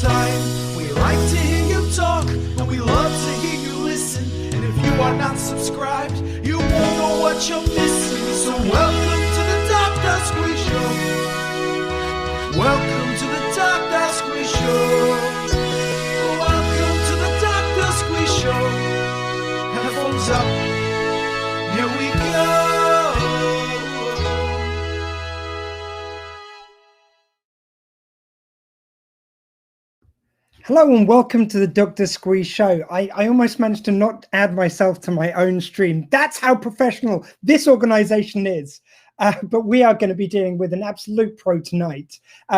time. We like to hear you talk, and we love to hear you listen. And if you are not subscribed, you won't know what you're missing. So welcome to the Dr. Squee Show. Welcome to the Dr. Squee Show. Welcome to the Dr. Squee Show. Headphones up. Here we go. Hello and welcome to the Dr. Squee Show. I almost managed to not add myself to my own stream. That's how professional this organization is. But we are going to be dealing with an absolute pro tonight.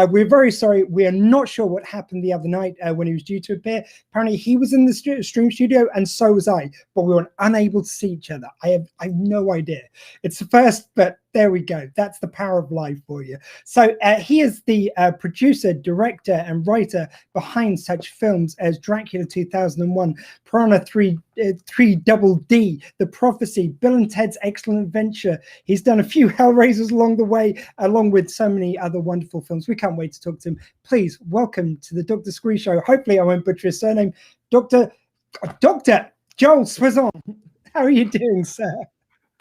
We're very sorry. We are not sure what happened the other night when he was due to appear. Apparently he was in the stream studio and so was I, but we were unable to see each other. I have no idea. It's the first, but there we go. That's the power of live for you. So he is the producer, director, and writer behind such films as Dracula 2001, Piranha 3 Double D, The Prophecy, Bill and Ted's Excellent Adventure. He's done a few Hellraisers along the way, along with so many other wonderful films. We can't wait to talk to him. Please welcome to the Dr. Squee Show. Hopefully I won't butcher his surname, Dr. Joel Soisson. How are you doing, sir?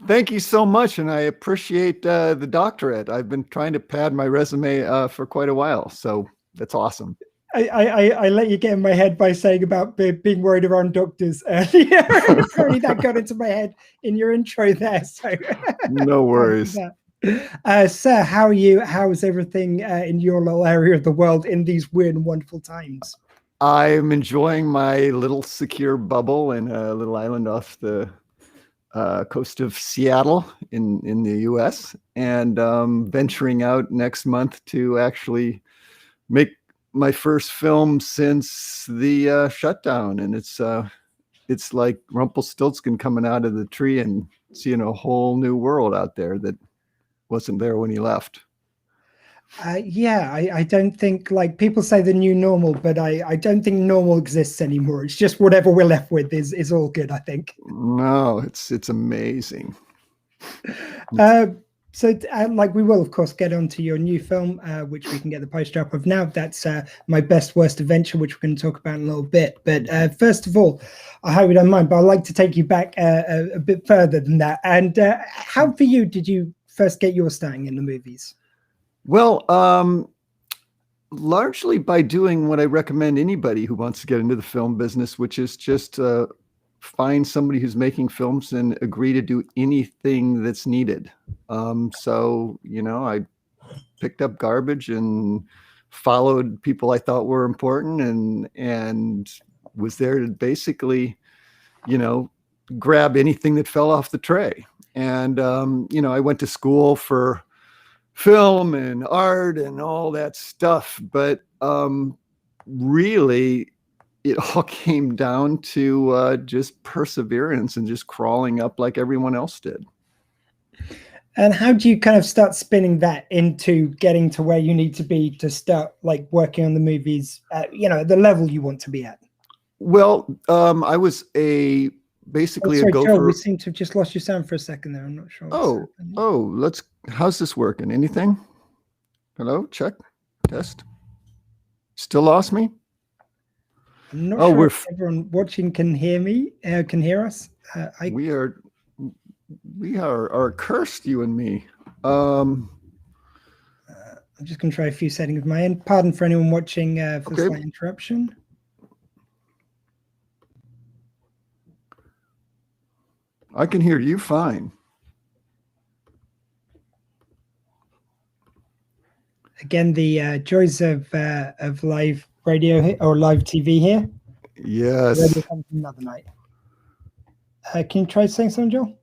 Thank you so much, and I appreciate the doctorate. I've been trying to pad my resume for quite a while, so that's awesome. I let you get in my head by saying about being worried around doctors earlier. Apparently that got into my head in your intro there. So no worries. Sir, how are you? How is everything in your little area of the world in these weird and wonderful times? I'm enjoying my little secure bubble in a little island off the coast of Seattle in the US, and venturing out next month to actually make my first film since the shutdown. And it's like Rumpelstiltskin coming out of the tree and seeing a whole new world out there that wasn't there when he left. Yeah, I don't think, like, people say the new normal, but I don't think normal exists anymore. It's just whatever we're left with is all good, I think. No, it's amazing. So like, we will of course get onto your new film, which we can get the poster up of now. That's My Best Worst Adventure, which we're going to talk about in a little bit. But first of all, I hope you don't mind, but I'd like to take you back a bit further than that. And how for you did you first get your starting in the movies? Well, largely by doing what I recommend anybody who wants to get into the film business, which is just find somebody who's making films and agree to do anything that's needed. So, you know, I picked up garbage and followed people I thought were important and was there to basically, you know, grab anything that fell off the tray. And, you know, I went to school for film and art and all that stuff, but really it all came down to just perseverance and just crawling up like everyone else did. And how do you kind of start spinning that into getting to where you need to be to start like working on the movies at, you know, the level you want to be at? Well, I was basically a gopher. Joe, we seem to have just lost your sound for a second there. I'm not sure. How's this working? Anything? Hello, check, test. Still lost me? I'm not sure if everyone watching can hear me, can hear us. We are cursed, you and me. I'm just going to try a few settings of my end. Pardon for anyone watching for the slight interruption. I can hear you fine. Again, the joys of live radio or live TV here. Yes. Radio comes from another night. Can you try saying something, Joel?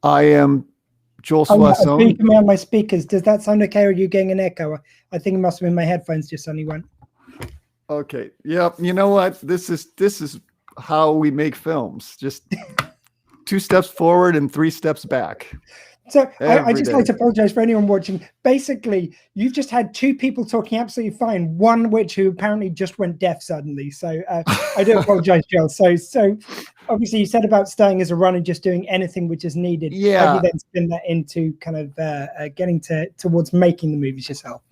I am Joel Soisson. I'm coming on my speakers. Does that sound okay, or are you getting an echo? I think it must have been my headphones just suddenly went. Okay. Yeah. You know what? This is how we make films. Just 2 steps forward and 3 steps back. So I just like to apologize for anyone watching. Basically, you've just had 2 people talking absolutely fine, one who apparently just went deaf suddenly. So I do apologize, Joel. So obviously you said about starting as a runner, just doing anything which is needed. Yeah. How do you then spin that into kind of getting towards making the movies yourself?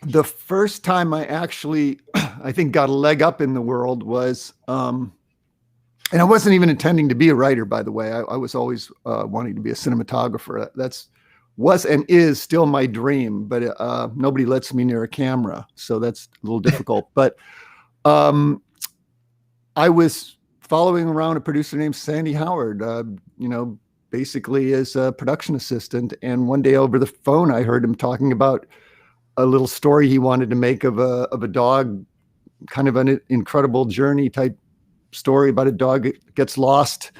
the first time I actually, I think, got a leg up in the world was, and I wasn't even intending to be a writer, by the way. I was always wanting to be a cinematographer. Was and is still my dream, but nobody lets me near a camera, so that's a little difficult. But I was following around a producer named Sandy Howard, basically as a production assistant. And one day over the phone, I heard him talking about a little story he wanted to make of a dog, kind of an incredible journey type story about a dog that gets lost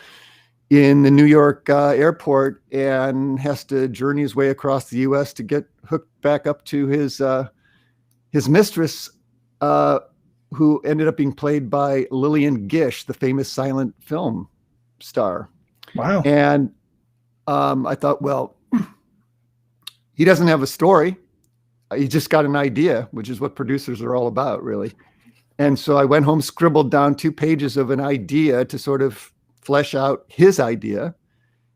in the New York airport and has to journey his way across the U.S. to get hooked back up to his mistress, who ended up being played by Lillian Gish, the famous silent film star. Wow. And I thought, well, he doesn't have a story. He just got an idea, which is what producers are all about, really. And so I went home, scribbled down 2 pages of an idea to sort of flesh out his idea,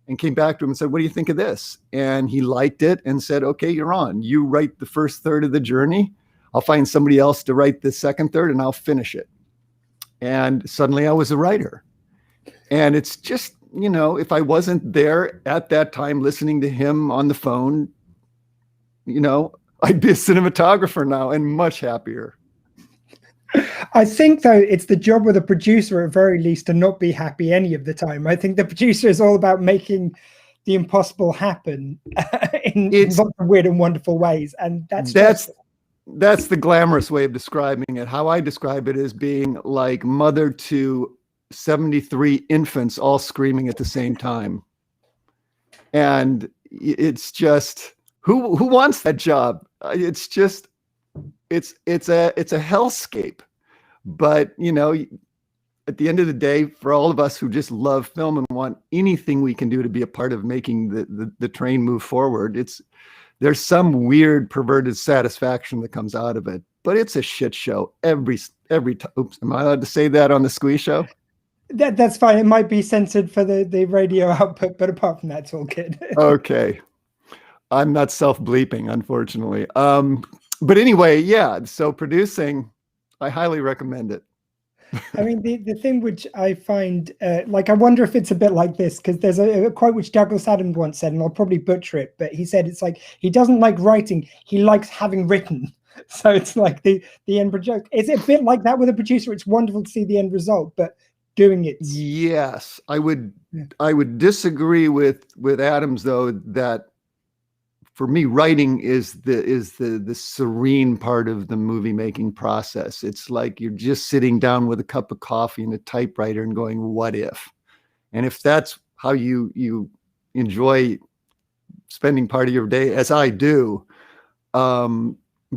and came back to him and said, what do you think of this? And he liked it and said, okay, you're on. You write the first third of the journey. I'll find somebody else to write the second third, and I'll finish it. And suddenly I was a writer. And it's just, if I wasn't there at that time listening to him on the phone, I'd be a cinematographer now and much happier. I think, though, it's the job of the producer, at very least, to not be happy any of the time. I think the producer is all about making the impossible happen in lots of weird and wonderful ways. And that's the glamorous way of describing it. How I describe it is being like mother to 73 infants all screaming at the same time. And it's just, who wants that job? It's just, it's a hellscape. But, at the end of the day, for all of us who just love film and want anything we can do to be a part of making the train move forward, there's some weird perverted satisfaction that comes out of it. But it's a shit show every time. Oops, am I allowed to say that on the Squee Show? That's fine. It might be censored for the radio output, but apart from that, it's all good. Okay. I'm not self-bleeping, unfortunately. But anyway, yeah. So producing, I highly recommend it. I mean, the thing which I find, I wonder if it's a bit like this, because there's a quote which Douglas Adams once said, and I'll probably butcher it, but he said it's like, he doesn't like writing, he likes having written. So it's like the end product. It's a bit like that with a producer. It's wonderful to see the end result, but doing it. Yes, I would disagree with Adams, though, that for me, writing is the serene part of the movie making process. It's like you're just sitting down with a cup of coffee and a typewriter and going, what if? And if that's how you enjoy spending part of your day, as I do,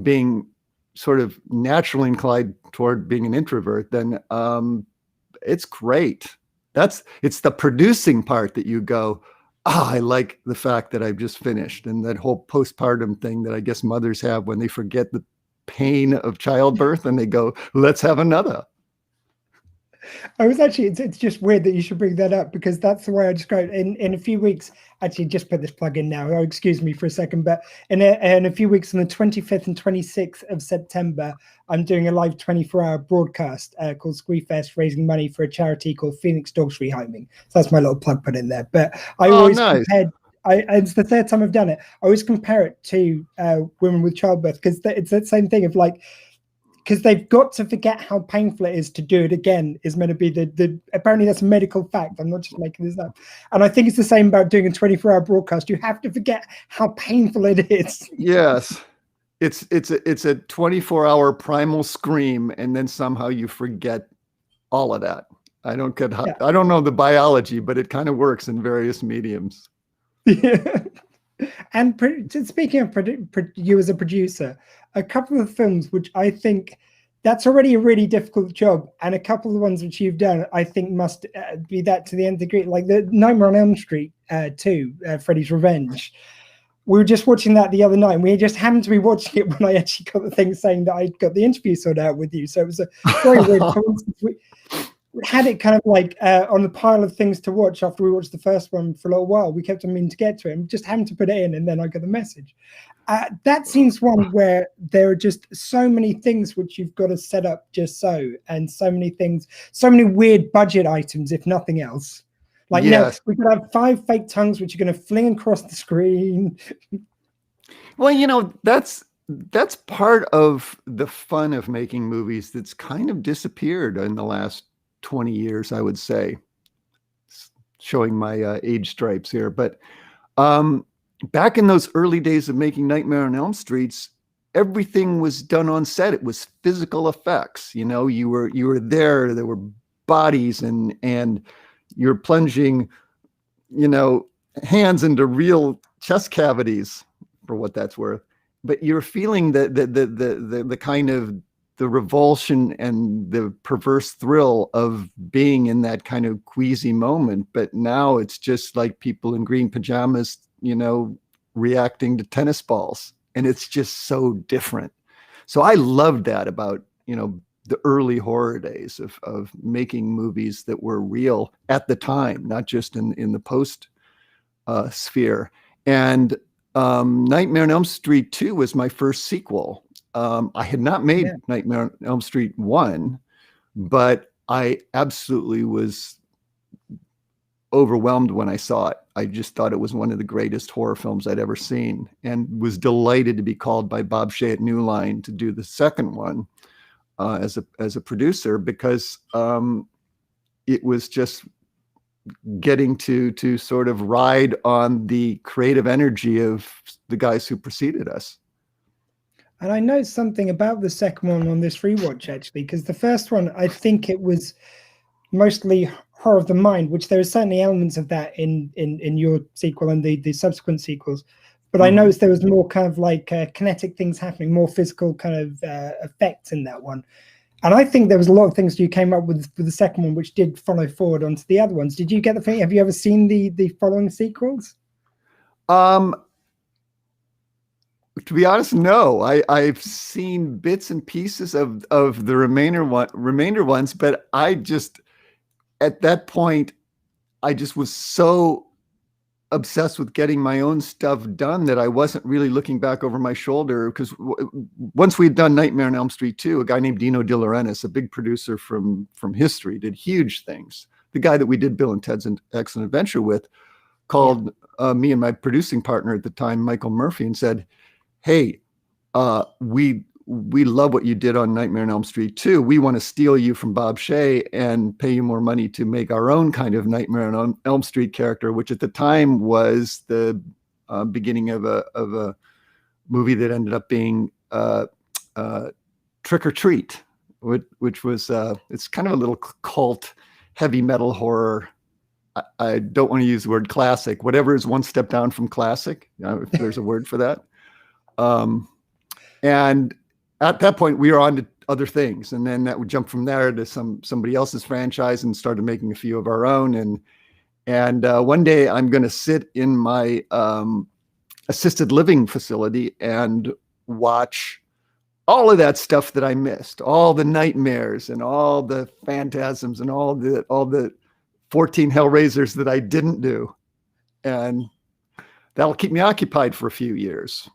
being sort of naturally inclined toward being an introvert, then it's great. It's the producing part that you go, I like the fact that I've just finished, and that whole postpartum thing that I guess mothers have when they forget the pain of childbirth and they go, let's have another. I was actually, it's just weird that you should bring that up, because that's the way I describe it. In a few weeks, actually just put this plug in now, excuse me for a second, but in a few weeks, on the 25th and 26th of September, I'm doing a live 24-hour broadcast called Squee Fest, raising money for a charity called Phoenix Dogs Rehoming. So that's my little plug put in there. But I always compared, it's the third time I've done it, I always compare it to women with childbirth, because it's that same thing of like, because they've got to forget how painful it is to do it again, is meant to be the apparently that's a medical fact. I'm not just making this up. And I think it's the same about doing a 24-hour broadcast. You have to forget how painful it is. Yes. It's a 24-hour primal scream, and then somehow you forget all of that. I don't know the biology, but it kind of works in various mediums. Yeah. And speaking of you as a producer, a couple of films which I think that's already a really difficult job, and a couple of the ones which you've done, I think must be that to the nth degree, like the Nightmare on Elm Street 2, Freddy's Revenge. We were just watching that the other night, and we just happened to be watching it when I actually got the thing saying that I got the interview sorted out with you. So it was a very weird coincidence. had it kind of like on the pile of things to watch after we watched the first one for a little while. We kept on meaning to get to it and just having to put it in, and then I got the message. That seems one where there are just so many things which you've got to set up just so, and so many things, so many weird budget items, if nothing else. Like, Yes. we could have 5 fake tongues which are going to fling across the screen. Well, that's part of the fun of making movies that's kind of disappeared in the last 20 years, I would say. Showing my age stripes here, but back in those early days of making Nightmare on Elm Streets, everything was done on set. It was physical effects. You were there. There were bodies, and you're plunging, hands into real chest cavities, for what that's worth. But you're feeling the kind of the revulsion and the perverse thrill of being in that kind of queasy moment. But now it's just like people in green pajamas, reacting to tennis balls. And it's just so different. So I loved that about, the early horror days of making movies that were real at the time, not just in the post sphere. And Nightmare on Elm Street 2 was my first sequel. I had not made Nightmare on Elm Street 1, but I absolutely was overwhelmed when I saw it. I just thought it was one of the greatest horror films I'd ever seen, and was delighted to be called by Bob Shea at New Line to do the second one as a producer, because it was just getting to sort of ride on the creative energy of the guys who preceded us. And I know something about the second one on this rewatch, actually, because the first one, I think it was mostly horror of the mind, which there are certainly elements of that in your sequel and the subsequent sequels. But I noticed there was more kind of like kinetic things happening, more physical kind of effects in that one. And I think there was a lot of things you came up with the second one, which did follow forward onto the other ones. Did you get the thing? Have you ever seen the following sequels? To be honest, no. I've seen bits and pieces of the remainder ones, but I just, at that point, I just was so obsessed with getting my own stuff done that I wasn't really looking back over my shoulder, because once we'd done Nightmare on Elm Street 2, a guy named Dino De Laurentiis, a big producer from history, did huge things. The guy that we did Bill and Ted's Excellent Adventure with called me and my producing partner at the time, Michael Murphy, and said, "Hey, we love what you did on Nightmare on Elm Street 2. We want to steal you from Bob Shea and pay you more money to make our own kind of Nightmare on Elm Street character," which at the time was the beginning of a movie that ended up being Trick or Treat, which was it's kind of a little cult heavy metal horror. I don't want to use the word classic. Whatever is one step down from classic, if there's a word for that. And at that point, we were on to other things, and then that would jump from there to somebody else's franchise, and started making a few of our own. And one day, I'm going to sit in my assisted living facility and watch all of that stuff that I missed, all the nightmares and all the phantasms and all the 14 Hellraisers that I didn't do, and that'll keep me occupied for a few years.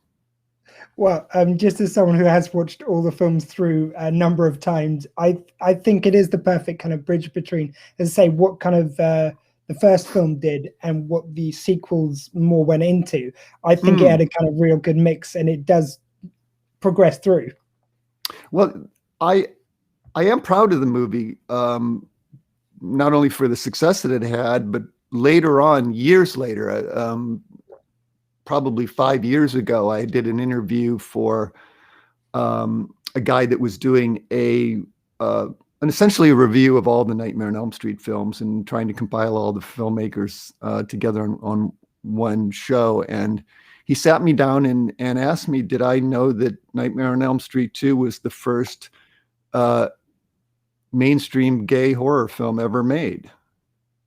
Well, just as someone who has watched all the films through a number of times, I think it is the perfect kind of bridge between, as I say, what kind of the first film did and what the sequels more went into. I think it had a kind of real good mix, and it does progress through. Well, I am proud of the movie, not only for the success that it had, but later on, years later, probably 5 years ago, I did an interview for a guy that was doing essentially a review of all the Nightmare on Elm Street films and trying to compile all the filmmakers together on one show. And he sat me down and asked me, did I know that Nightmare on Elm Street 2 was the first mainstream gay horror film ever made?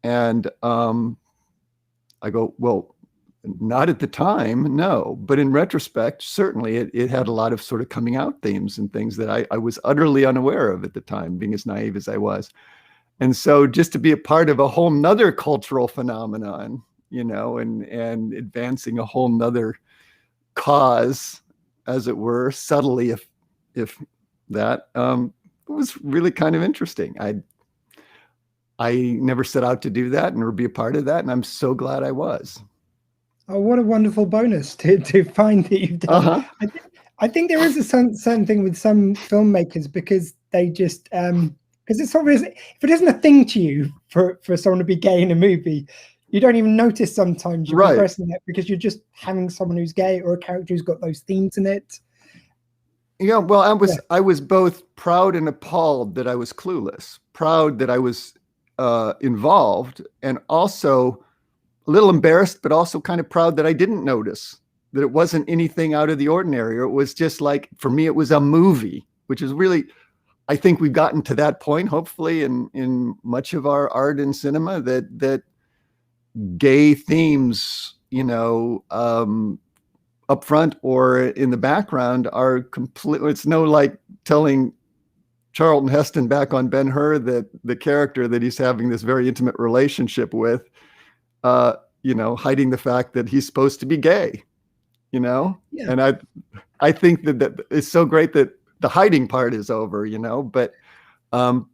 And I go, well, not at the time, no. But in retrospect, certainly it had a lot of sort of coming out themes and things that I was utterly unaware of at the time, being as naive as I was. And so just to be a part of a whole nother cultural phenomenon, and advancing a whole nother cause, as it were, subtly, if that, was really kind of interesting. I never set out to do that or be a part of that, and I'm so glad I was. Oh, what a wonderful bonus to find that you've done. Uh-huh. I think there is a certain thing with some filmmakers, because they just because it's sort of, if it isn't a thing to you for someone to be gay in a movie, you don't even notice sometimes you're progressing that, because you're just having someone who's gay or a character who's got those themes in it. Yeah, well, I was both proud and appalled that I was clueless, proud that I was involved, and also a little embarrassed, but also kind of proud that I didn't notice that it wasn't anything out of the ordinary. Or it was just like, for me, it was a movie, which is really, I think we've gotten to that point, hopefully, in much of our art and cinema, that gay themes, up front or in the background are completely, it's no like telling Charlton Heston back on Ben-Hur that the character that he's having this very intimate relationship with, hiding the fact that he's supposed to be gay, Yeah. And I think that it's so great that the hiding part is over, but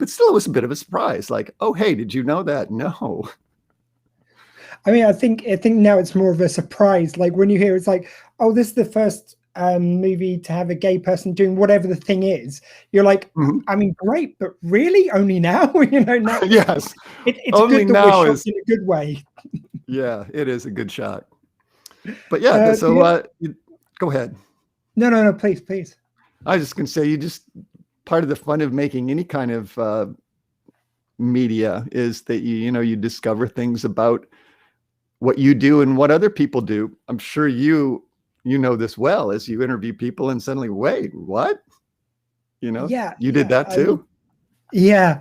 still it was a bit of a surprise. Like, oh, hey, did you know that? No. I mean, I think now it's more of a surprise. Like when you hear it's like, oh, this is the first movie to have a gay person doing whatever the thing is. You're like, I mean, great, but really, only now? Now, yes, it's only good that now we're shot in a good way. Yeah, it is a good shot. But yeah, so go ahead. No, please. I was just gonna say, part of the fun of making any kind of media is that you discover things about what you do and what other people do. I'm sure you know this well, as you interview people and suddenly, wait, what? Yeah, you did that too? Yeah.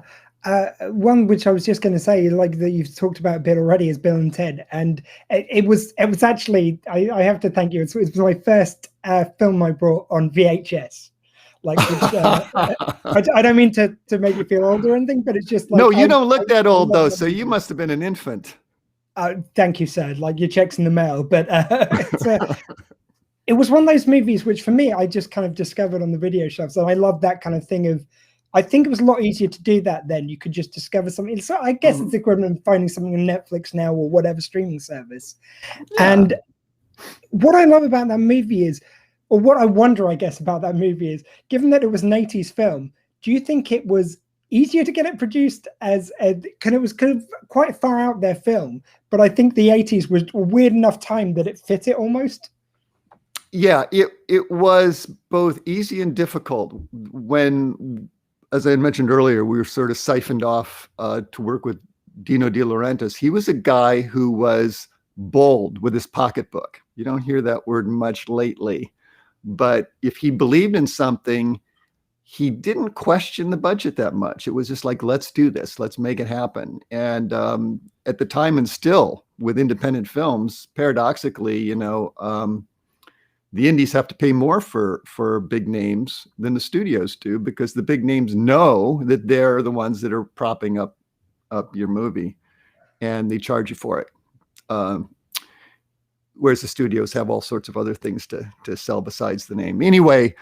One which I was just going to say, like that you've talked about a bit already, is Bill and Ted, and it was actually, I have to thank you. It was my first film I brought on VHS. Like, which, I don't mean to make you feel old or anything, but it's just like, no, you don't look that old though, so you must have been an infant. Thank you, sir. Like, your check's in the mail, but it was one of those movies which, for me, I just kind of discovered on the video shelves, and I love that kind of thing of. I think it was a lot easier to do that then. You could just discover something. So I guess it's the equivalent of finding something on Netflix now or whatever streaming service. Yeah. And what I love about that movie is, or what I wonder, I guess, about that movie is, given that it was an 80s film, do you think it was easier to get it produced because it was kind of quite far out there film, but I think the 80s was a weird enough time that it fit it almost? Yeah, it was both easy and difficult when, as I had mentioned earlier, we were sort of siphoned off to work with Dino De Laurentiis. He was a guy who was bold with his pocketbook. You don't hear that word much lately. But if he believed in something, he didn't question the budget that much. It was just like, let's do this. Let's make it happen. And at the time, and still with independent films, paradoxically, the indies have to pay more for big names than the studios do, because the big names know that they're the ones that are propping up your movie, and they charge you for it. Whereas the studios have all sorts of other things to sell besides the name. Anyway,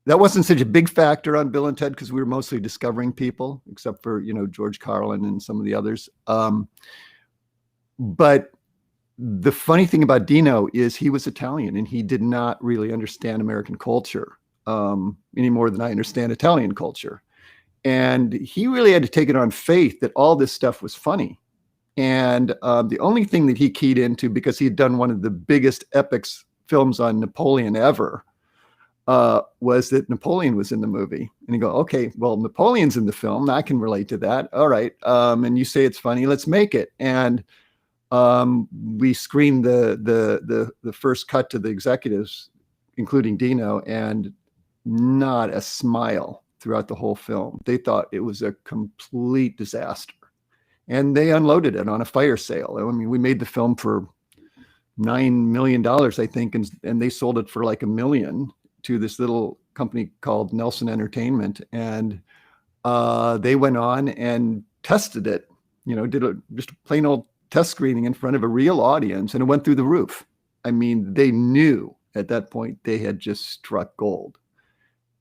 that wasn't such a big factor on Bill and Ted, because we were mostly discovering people, except for, George Carlin and some of the others. But the funny thing about Dino is he was Italian, and he did not really understand American culture any more than I understand Italian culture. And he really had to take it on faith that all this stuff was funny. And the only thing that he keyed into, because he had done one of the biggest epics films on Napoleon ever, was that Napoleon was in the movie. And you go, okay, well, Napoleon's in the film. I can relate to that. All right. And you say it's funny, let's make it. And we screened the first cut to the executives, including Dino, and not a smile throughout the whole film. They thought it was a complete disaster, and they unloaded it on a fire sale. I mean, we made the film for $9 million, I think, and they sold it for like $1 million to this little company called Nelson Entertainment, and they went on and tested it, did just a plain old test screening in front of a real audience, and it went through the roof. I mean, they knew at that point they had just struck gold.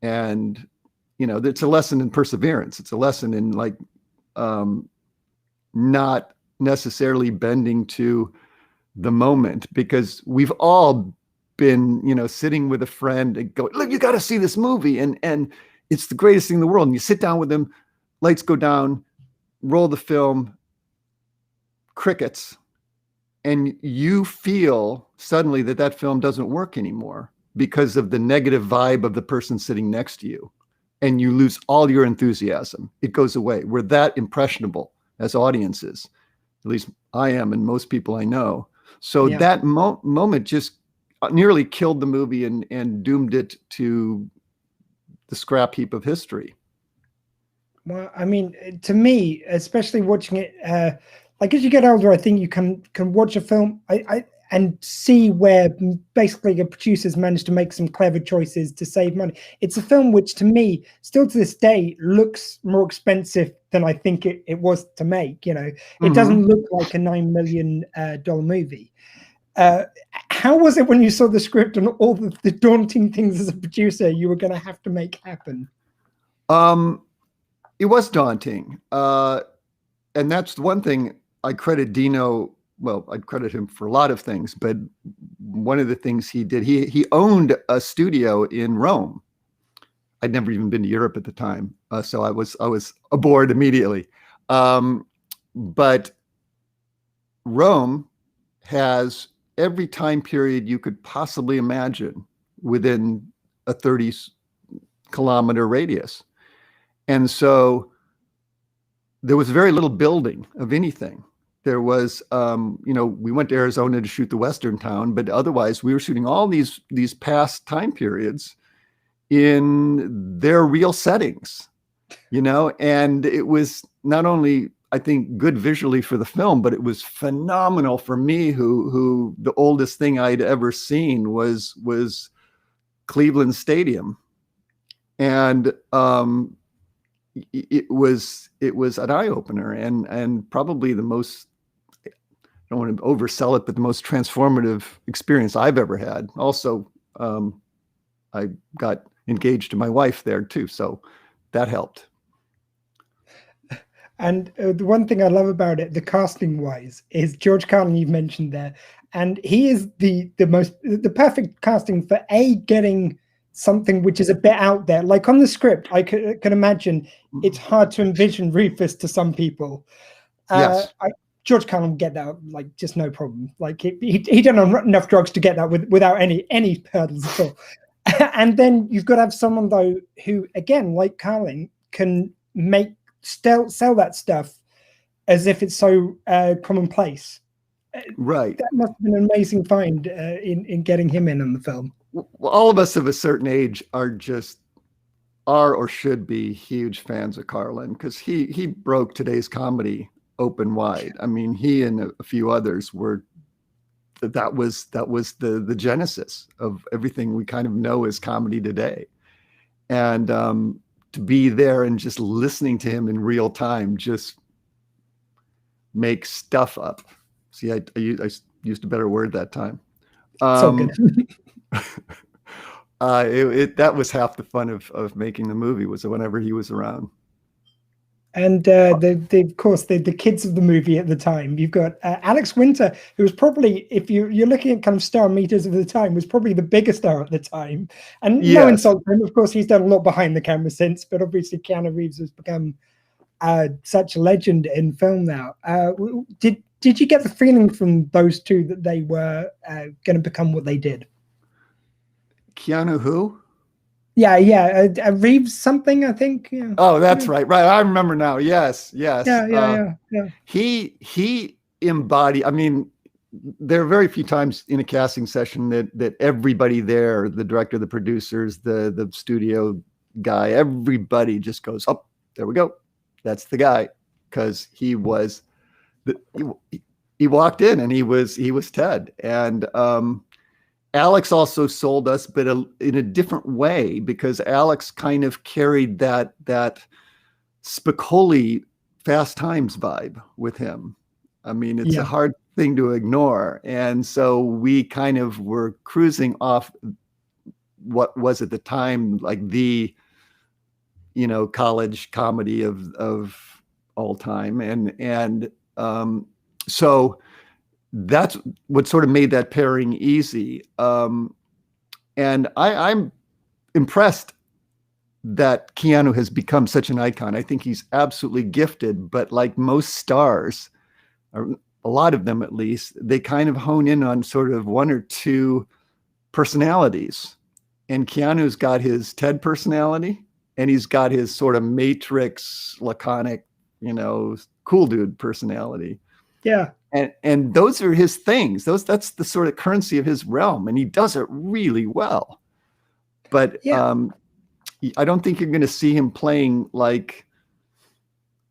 And, it's a lesson in perseverance. It's a lesson in like not necessarily bending to the moment, because we've all been, sitting with a friend and go, look, you got to see this movie. And it's the greatest thing in the world. And you sit down with them, lights go down, roll the film, crickets. And you feel suddenly that film doesn't work anymore because of the negative vibe of the person sitting next to you. And you lose all your enthusiasm. It goes away. We're that impressionable as audiences. At least I am, and most people I know. So that moment just nearly killed the movie and doomed it to the scrap heap of history. Well, I mean, to me, especially watching it, like as you get older, I think you can watch a film and see where basically the producers managed to make some clever choices to save money. It's a film which, to me, still to this day, looks more expensive than I think it was to make. It doesn't look like a $9 million movie. How was it when you saw the script and all the daunting things as a producer you were going to have to make happen? It was daunting. And that's the one thing I credit Dino. Well, I'd credit him for a lot of things, but one of the things he did, he owned a studio in Rome. I'd never even been to Europe at the time. So I was aboard immediately. But Rome has every time period you could possibly imagine within a 30-kilometer radius. And so there was very little building of anything. There was, we went to Arizona to shoot the Western town, but otherwise we were shooting all these past time periods in their real settings, and it was not only, I think, good visually for the film, but it was phenomenal for me, who the oldest thing I'd ever seen was Cleveland Stadium. And it was an eye-opener and probably the most, I don't want to oversell it, but the most transformative experience I've ever had. Also, I got engaged to my wife there too, so that helped. And the one thing I love about it, the casting wise, is George Carlin you've mentioned there, and he is the perfect casting for getting something which is a bit out there. Like on the script, I can imagine it's hard to envision Rufus to some people. Yes. George Carlin will get that, like, just no problem. Like he done enough drugs to get that without any hurdles at all. And then you've got to have someone though who, again, like Carlin, can sell that stuff as if it's so commonplace. Right. That must have been an amazing find in getting him in on the film. Well, all of us of a certain age are or should be huge fans of Carlin, because he broke today's comedy open wide. I mean, he and a few others that was the genesis of everything we kind of know as comedy today. And to be there and just listening to him in real time just make stuff up. See, I used a better word that time. So good. That was half the fun of making the movie, was whenever he was around. And of course, the kids of the movie at the time, you've got Alex Winter, who was probably, if you're looking at kind of star meters of the time, was probably the biggest star at the time. And no insult to him, of course, he's done a lot behind the camera since, but obviously Keanu Reeves has become such a legend in film now. Did you get the feeling from those two that they were going to become what they did? Keanu who? Yeah. Reeves something, I think. Yeah. Oh, that's right. I remember now. Yes. Yeah. He embodied. I mean, there are very few times in a casting session that everybody there, the director, the producers, the studio guy, everybody just goes, "Oh, there we go. That's the guy," because he was. He walked in and he was Ted. And Alex also sold us, but in a different way, because Alex kind of carried that Spicoli Fast Times vibe with him. I mean, it's a Yeah. hard thing to ignore. And so we kind of were cruising off what was at the time like the, college comedy of all time. So that's what sort of made that pairing easy. And I'm impressed that Keanu has become such an icon. I think he's absolutely gifted, but like most stars, or a lot of them at least, they kind of hone in on sort of one or two personalities. And Keanu's got his Ted personality, and he's got his sort of Matrix, laconic, cool dude personality. Yeah. And those are his things. That's the sort of currency of his realm, and he does it really well. But I don't think you're going to see him playing like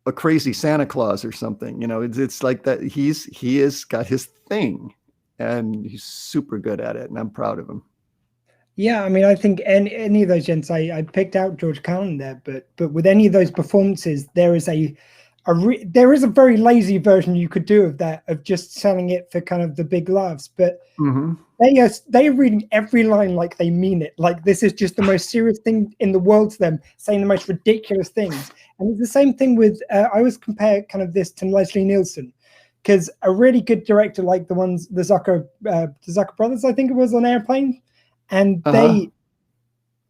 a crazy Santa Claus or something. It's like that. He has got his thing, and he's super good at it, and I'm proud of him. Yeah, I mean, I think any of those gents, I picked out George Carlin there, but with any of those performances, there is a very lazy version you could do of that, of just selling it for kind of the big laughs. But they are reading every line like they mean it. Like this is just the most serious thing in the world to them, saying the most ridiculous things. And it's the same thing with, I always compare kind of this to Leslie Nielsen, because a really good director like the Zucker brothers, I think it was, on Airplane, and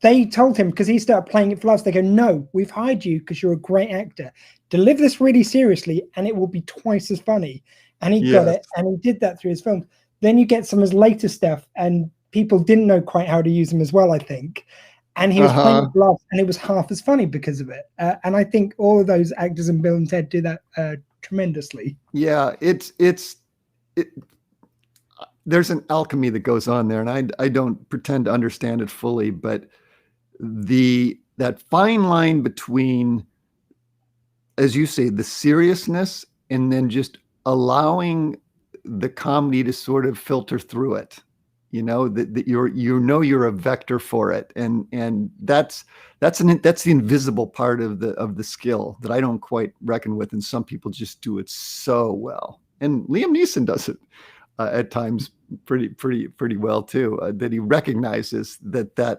they told him, because he started playing it for laughs, they go, no, we've hired you because you're a great actor. Deliver this really seriously and it will be twice as funny. And he got it, and he did that through his films. Then you get some of his later stuff, and people didn't know quite how to use him as well, I think. And he was playing it for laughs, and it was half as funny because of it. And I think all of those actors in Bill and Ted do that tremendously. Yeah, there's an alchemy that goes on there, and I don't pretend to understand it fully, but that fine line between, as you say, the seriousness and then just allowing the comedy to sort of filter through it, that you're a vector for it, and that's the invisible part of the skill that I don't quite reckon with, and some people just do it so well, and Liam Neeson does it at times pretty well too. That he recognizes that the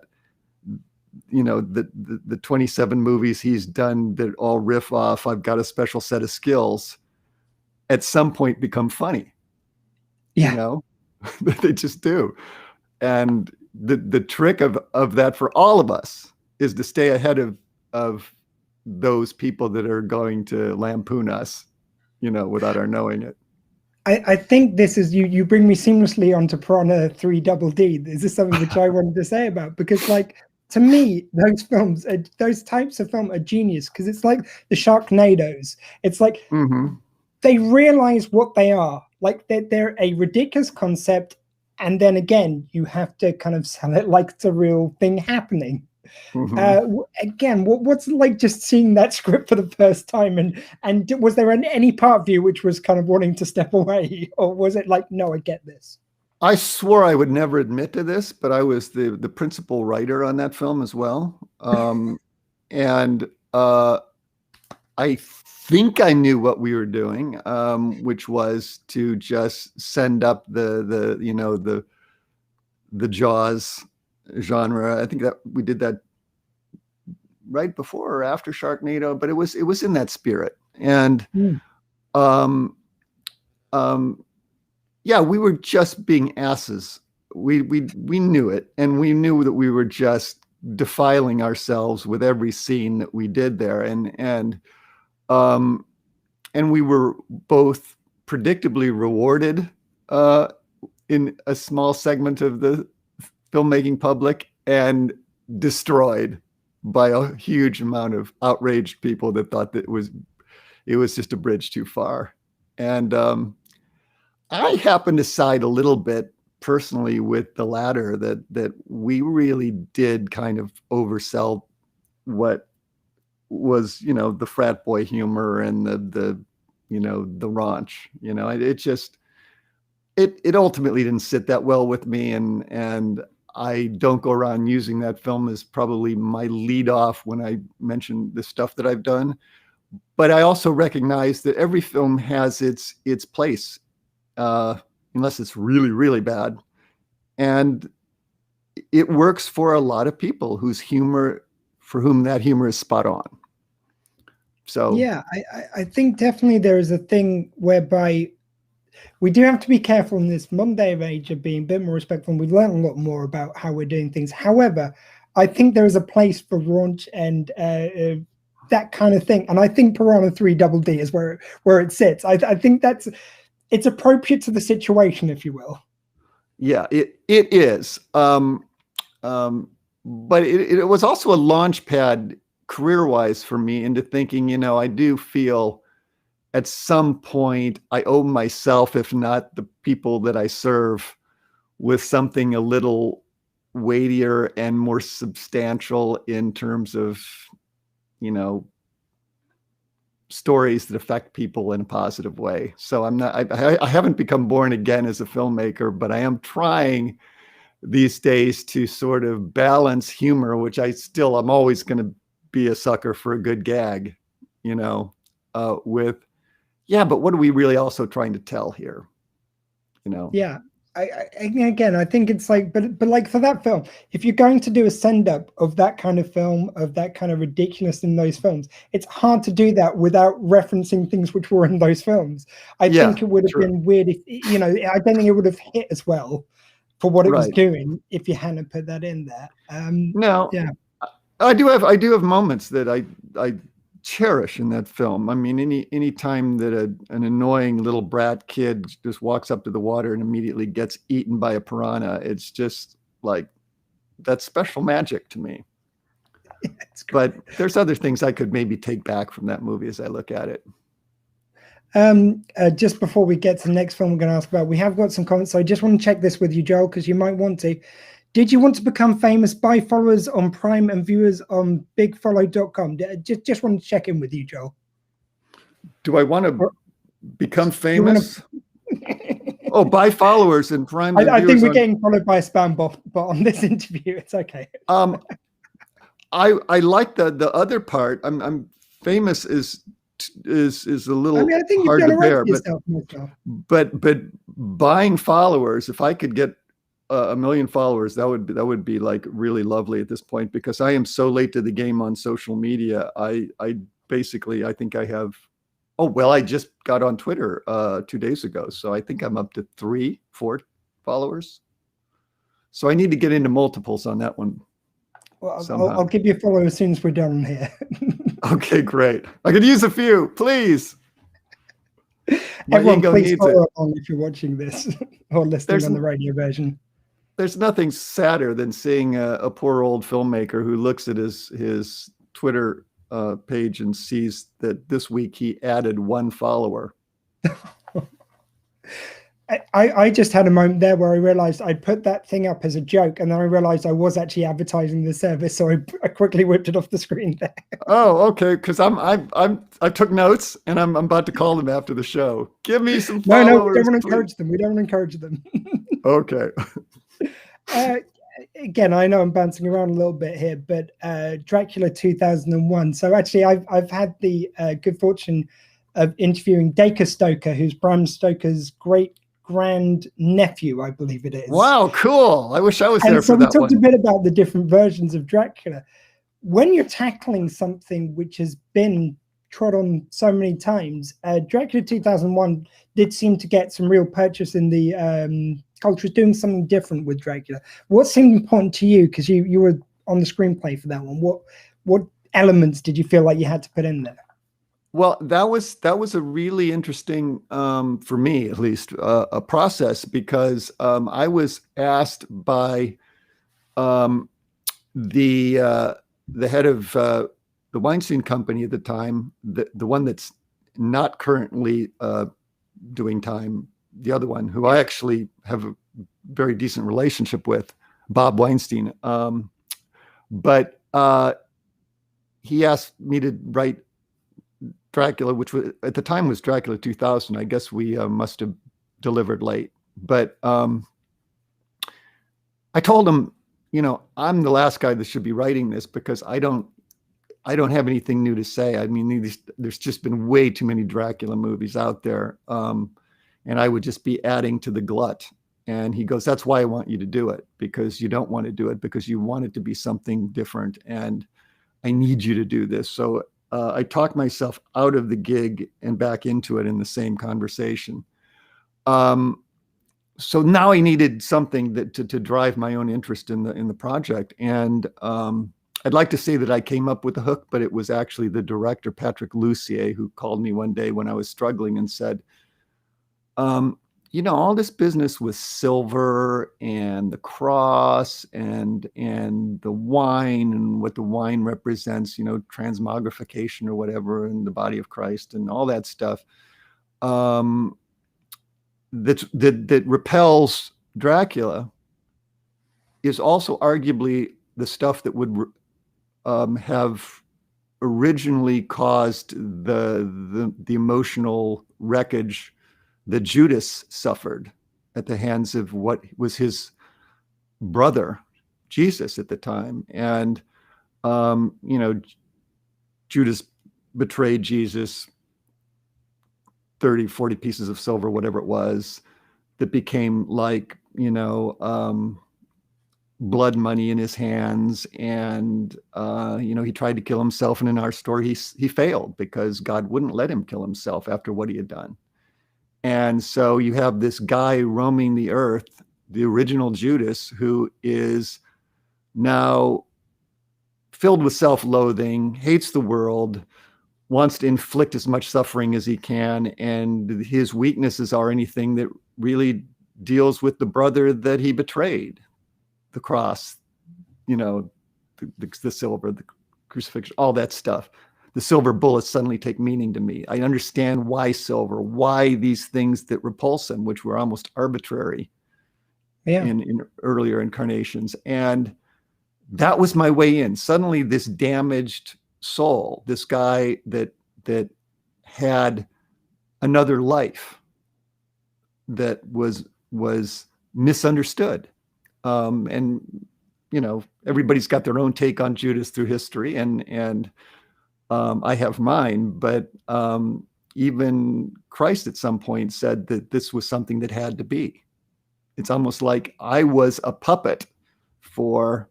27 movies he's done that all riff off, I've got a special set of skills, at some point become funny. They just do. And the trick of that for all of us is to stay ahead of those people that are going to lampoon us, without our knowing it. I think this is, you bring me seamlessly onto Piranha 3 Double D. This is something which I wanted to say about, because like, to me, those types of film are genius, because it's like the Sharknadoes. It's like they realize what they are. Like they're a ridiculous concept, and then again, you have to kind of sell it like it's a real thing happening. Again, what's it like just seeing that script for the first time, and was there any part of you which was kind of wanting to step away, or was it like, no, I get this? I swore I would never admit to this, but I was the principal writer on that film as well. And I think I knew what we were doing, which was to just send up the Jaws genre. I think that we did that right before or after Sharknado, but it was in that spirit. And yeah, we were just being asses. We knew it, and we knew that we were just defiling ourselves with every scene that we did there, and we were both predictably rewarded in a small segment of the filmmaking public, and destroyed by a huge amount of outraged people that thought that it was just a bridge too far. And I happen to side a little bit personally with the latter, that we really did kind of oversell what was, the frat boy humor and the raunch. It ultimately didn't sit that well with me, and I don't go around using that film as probably my lead off when I mention the stuff that I've done. but I also recognize that every film has its place, unless it's really, really bad. And it works for a lot of people for whom that humor is spot on. So yeah, I think definitely there is a thing whereby we do have to be careful in this modern day of age of being a bit more respectful, and we've learned a lot more about how we're doing things. However, I think there is a place for raunch and that kind of thing, and I think Piranha 3 Double D is where it sits. I think it's appropriate to the situation, if you will. Yeah, it is. But it was also a launch pad career-wise for me into thinking, I do feel at some point I owe myself, if not the people that I serve, with something a little weightier and more substantial in terms of, stories that affect people in a positive way. So I haven't become born again as a filmmaker, but I am trying these days to sort of balance humor, which I'm always going to be a sucker for a good gag, with, but what are we really also trying to tell here? Yeah. I think it's like, but like for that film, if you're going to do a send up of that kind of film, of that kind of ridiculous in those films, it's hard to do that without referencing things which were in those films. I think it would have been weird if, I don't think it would have hit as well for what it was doing if you hadn't put that in there. No, yeah, I do have moments that I cherish in that film. I mean, any time that an annoying little brat kid just walks up to the water and immediately gets eaten by a piranha, it's just like, that's special magic to me. But there's other things I could maybe take back from that movie as I look at it. Just before we get to the next film we're going to ask about, we have got some comments, so I just want to check this with you, Joel, because you might want to. Did you want to become famous by followers on Prime and viewers on bigfollow.com? Just want to check in with you, Joel. Do I want to become famous? By followers and Prime. I think we're getting followed by a spam bot on this interview. It's okay. I like the other part. I'm famous is a little I think hard to bear, but buying followers, if I could get 1 million followers, that would be like really lovely at this point, because I am so late to the game on social media. I think I have, I just got on Twitter 2 days ago, so I think I'm up to 3-4 followers. So I need to get into multiples on that one. Well, I'll give you a follow as soon as we're done here. Okay, great. I could use a few, please. Everyone, please follow along if you're watching this or listening on the radio version. There's nothing sadder than seeing a poor old filmmaker who looks at his Twitter page and sees that this week he added 1 follower. I just had a moment there where I realized I'd put that thing up as a joke, and then I realized I was actually advertising the service, so I quickly whipped it off the screen there. Oh, okay, because I took notes and I'm about to call them after the show. Give me some followers. No, we don't want to encourage them. We don't want to encourage them. Okay. Again, I know I'm bouncing around a little bit here, but Dracula 2001. So actually, I've had the good fortune of interviewing Dacre Stoker, who's Bram Stoker's great grand nephew, I believe it is. Wow, cool. I wish I was there for that one. So we talked a bit about the different versions of Dracula. When you're tackling something which has been trod on so many times, Dracula 2001 did seem to get some real purchase in the culture, doing something different with Dracula. What seemed important to you, because you were on the screenplay for that one? What elements did you feel like you had to put in there? Well, that was a really interesting, for me at least, a process, because I was asked by the head of the Weinstein Company at the time, the one that's not currently doing time, the other one, who I actually have a very decent relationship with, Bob Weinstein. But he asked me to write Dracula, which was, at the time, was Dracula 2000. I guess we must have delivered late. But I told him, I'm the last guy that should be writing this, because I don't I don't have anything new to say. I mean, there's just been way too many Dracula movies out there. And I would just be adding to the glut. And he goes, that's why I want you to do it, because you don't want to do it because you want it to be something different. And I need you to do this. So I talked myself out of the gig and back into it in the same conversation. So now I needed something that to drive my own interest in the project. And I'd like to say that I came up with the hook, but it was actually the director, Patrick Lussier, who called me one day when I was struggling and said, you know, all this business with silver and the cross and the wine and what the wine represents, you know, transmogrification or whatever in the body of Christ and all that stuff, that repels Dracula is also arguably the stuff that would have originally caused the emotional wreckage that Judas suffered at the hands of what was his brother, Jesus, at the time. And, you know, Judas betrayed Jesus, 30, 40 pieces of silver, whatever it was, that became like, you know, blood money in his hands. And, you know, he tried to kill himself. And in our story, he failed because God wouldn't let him kill himself after what he had done. And so you have this guy roaming the earth, the original Judas, who is now filled with self-loathing, hates the world, wants to inflict as much suffering as he can. And his weaknesses are anything that really deals with the brother that he betrayed, the cross, you know, the silver, the crucifixion, all that stuff. The silver bullets suddenly take meaning to me. I understand why silver, why these things that repulse him, which were almost arbitrary in earlier incarnations. And that was my way in. Suddenly this damaged soul, this guy that had another life that was misunderstood. And, you know, everybody's got their own take on Judas through history, and I have mine, but even Christ at some point said that this was something that had to be. It's almost like I was a puppet for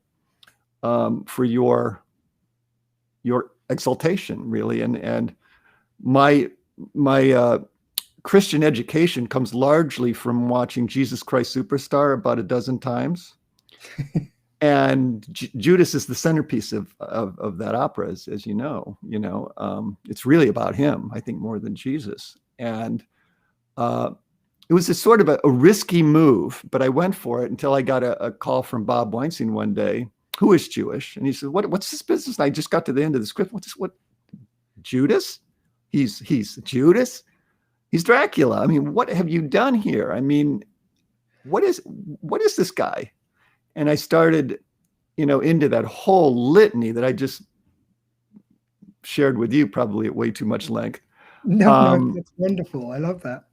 your exaltation, really. And my Christian education comes largely from watching Jesus Christ Superstar about a dozen times. And Judas is the centerpiece of that opera, as you know. It's really about him, I think, more than Jesus. And it was a sort of a risky move, but I went for it until I got a call from Bob Weinstein one day, who is Jewish. And he said, what's this business? And I just got to the end of the script. What Judas? He's Judas? He's Dracula. I mean, what have you done here? I mean, what is this guy? And I started, you know, into that whole litany that I just shared with you, probably at way too much length. No, that's wonderful. I love that.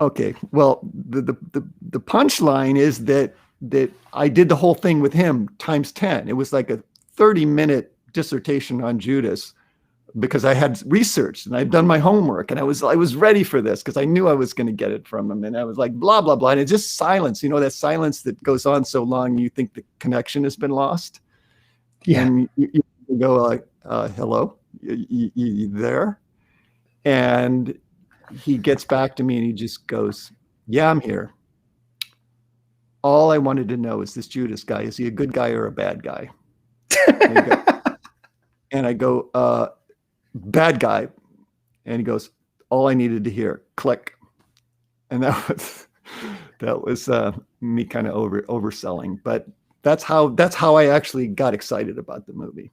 Okay, well, the punchline is that I did the whole thing with him times 10. It was like a 30-minute dissertation on Judas, because I had researched and I'd done my homework, and I was ready for this because I knew I was going to get it from him. And I was like, blah, blah, blah. And it's just silence, you know, that silence that goes on so long, you think the connection has been lost. Yeah. And you go like, hello, you there? And he gets back to me and he just goes, yeah, I'm here. All I wanted to know is this Judas guy, is he a good guy or a bad guy? And I go, bad guy. And he goes, all I needed to hear, click. And that was me kind of overselling, but that's how I actually got excited about the movie.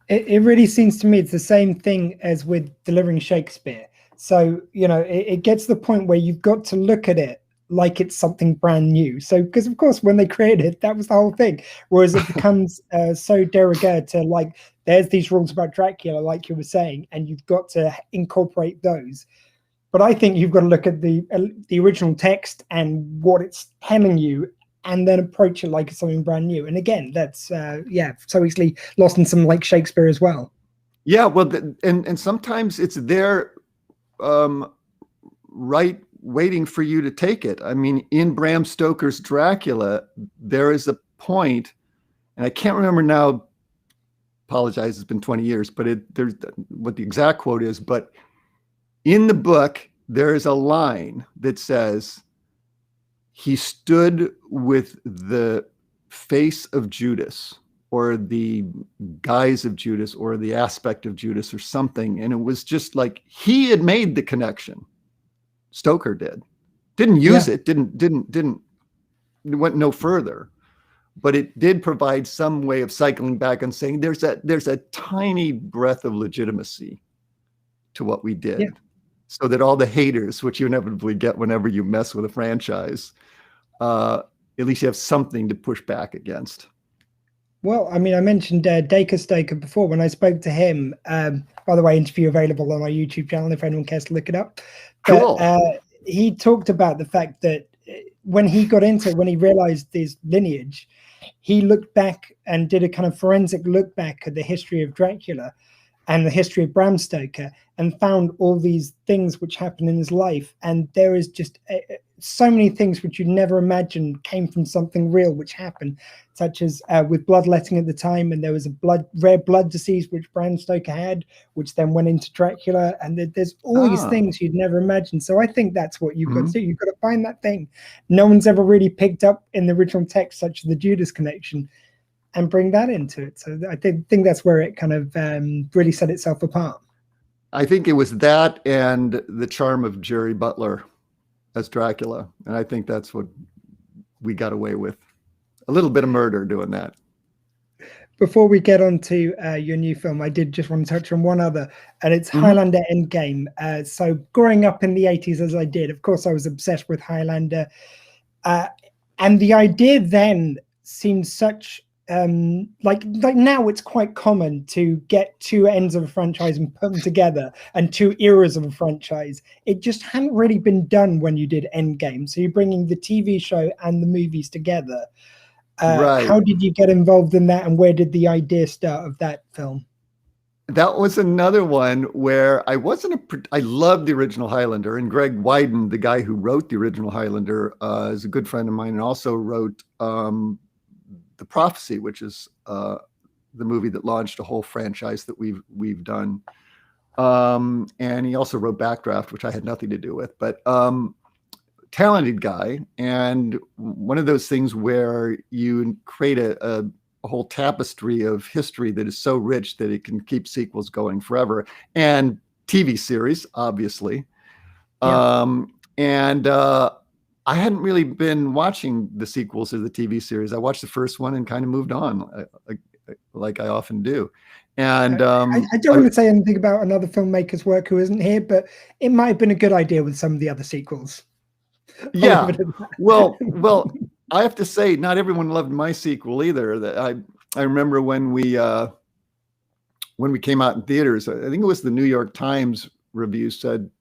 It really seems to me it's the same thing as with delivering Shakespeare. So, you know, it gets to the point where you've got to look at it like it's something brand new. So, because of course, when they created it, that was the whole thing. Whereas it becomes so de rigueur to like, there's these rules about Dracula, like you were saying, and you've got to incorporate those. But I think you've got to look at the original text and what it's telling you, and then approach it like it's something brand new. And again, that's so easily lost in something like Shakespeare as well. Yeah, well, and sometimes it's there, right, waiting for you to take it. I mean, in Bram Stoker's Dracula, there is a point, and I can't remember now. Apologize, it's been 20 years, but there's what the exact quote is. But in the book, there is a line that says, "He stood with the face of Judas, or the guise of Judas, or the aspect of Judas, or something." And it was just like he had made the connection. Stoker didn't use it, didn't went no further, but it did provide some way of cycling back and saying there's a tiny breath of legitimacy to what we did, so that all the haters, which you inevitably get whenever you mess with a franchise, at least you have something to push back against. Well, I mean, I mentioned Dacre Stoker before when I spoke to him. By the way, interview available on our YouTube channel if anyone cares to look it up. Cool. But, he talked about the fact that when he got into it, when he realized his lineage, he looked back and did a kind of forensic look back at the history of Dracula and the history of Bram Stoker, and found all these things which happened in his life. And there is just so many things which you'd never imagine came from something real which happened, such as with bloodletting at the time, and there was a rare blood disease which Bram Stoker had, which then went into Dracula, and there's all these things you'd never imagine. So I think that's what you've got to do. You've got to find that thing no one's ever really picked up in the original text, such as the Judas connection, and bring that into it. So I think that's where it kind of really set itself apart. I think it was that and the charm of Jerry Butler as Dracula. And I think that's what we got away with. A little bit of murder doing that. Before we get on to your new film, I did just want to touch on one other, and it's Highlander Endgame. So growing up in the 80s as I did, of course, I was obsessed with Highlander. And the idea then seemed such... like now it's quite common to get two ends of a franchise and put them together, and two eras of a franchise. It just hadn't really been done when you did Endgame. So you're bringing the TV show and the movies together. Right. How did you get involved in that, and where did the idea start of that film? That was another one where I loved the original Highlander, and Greg Wyden, the guy who wrote the original Highlander, is a good friend of mine, and also wrote The Prophecy, which is the movie that launched a whole franchise that we've done. And he also wrote Backdraft, which I had nothing to do with, but talented guy. And one of those things where you create a whole tapestry of history that is so rich that it can keep sequels going forever, and TV series, obviously. I hadn't really been watching the sequels of the TV series. I watched the first one and kind of moved on, like I often do. And I don't want to say anything about another filmmaker's work who isn't here, but it might have been a good idea with some of the other sequels. Yeah. Well, I have to say, not everyone loved my sequel either. That I remember when we came out in theaters, I think it was the New York Times review said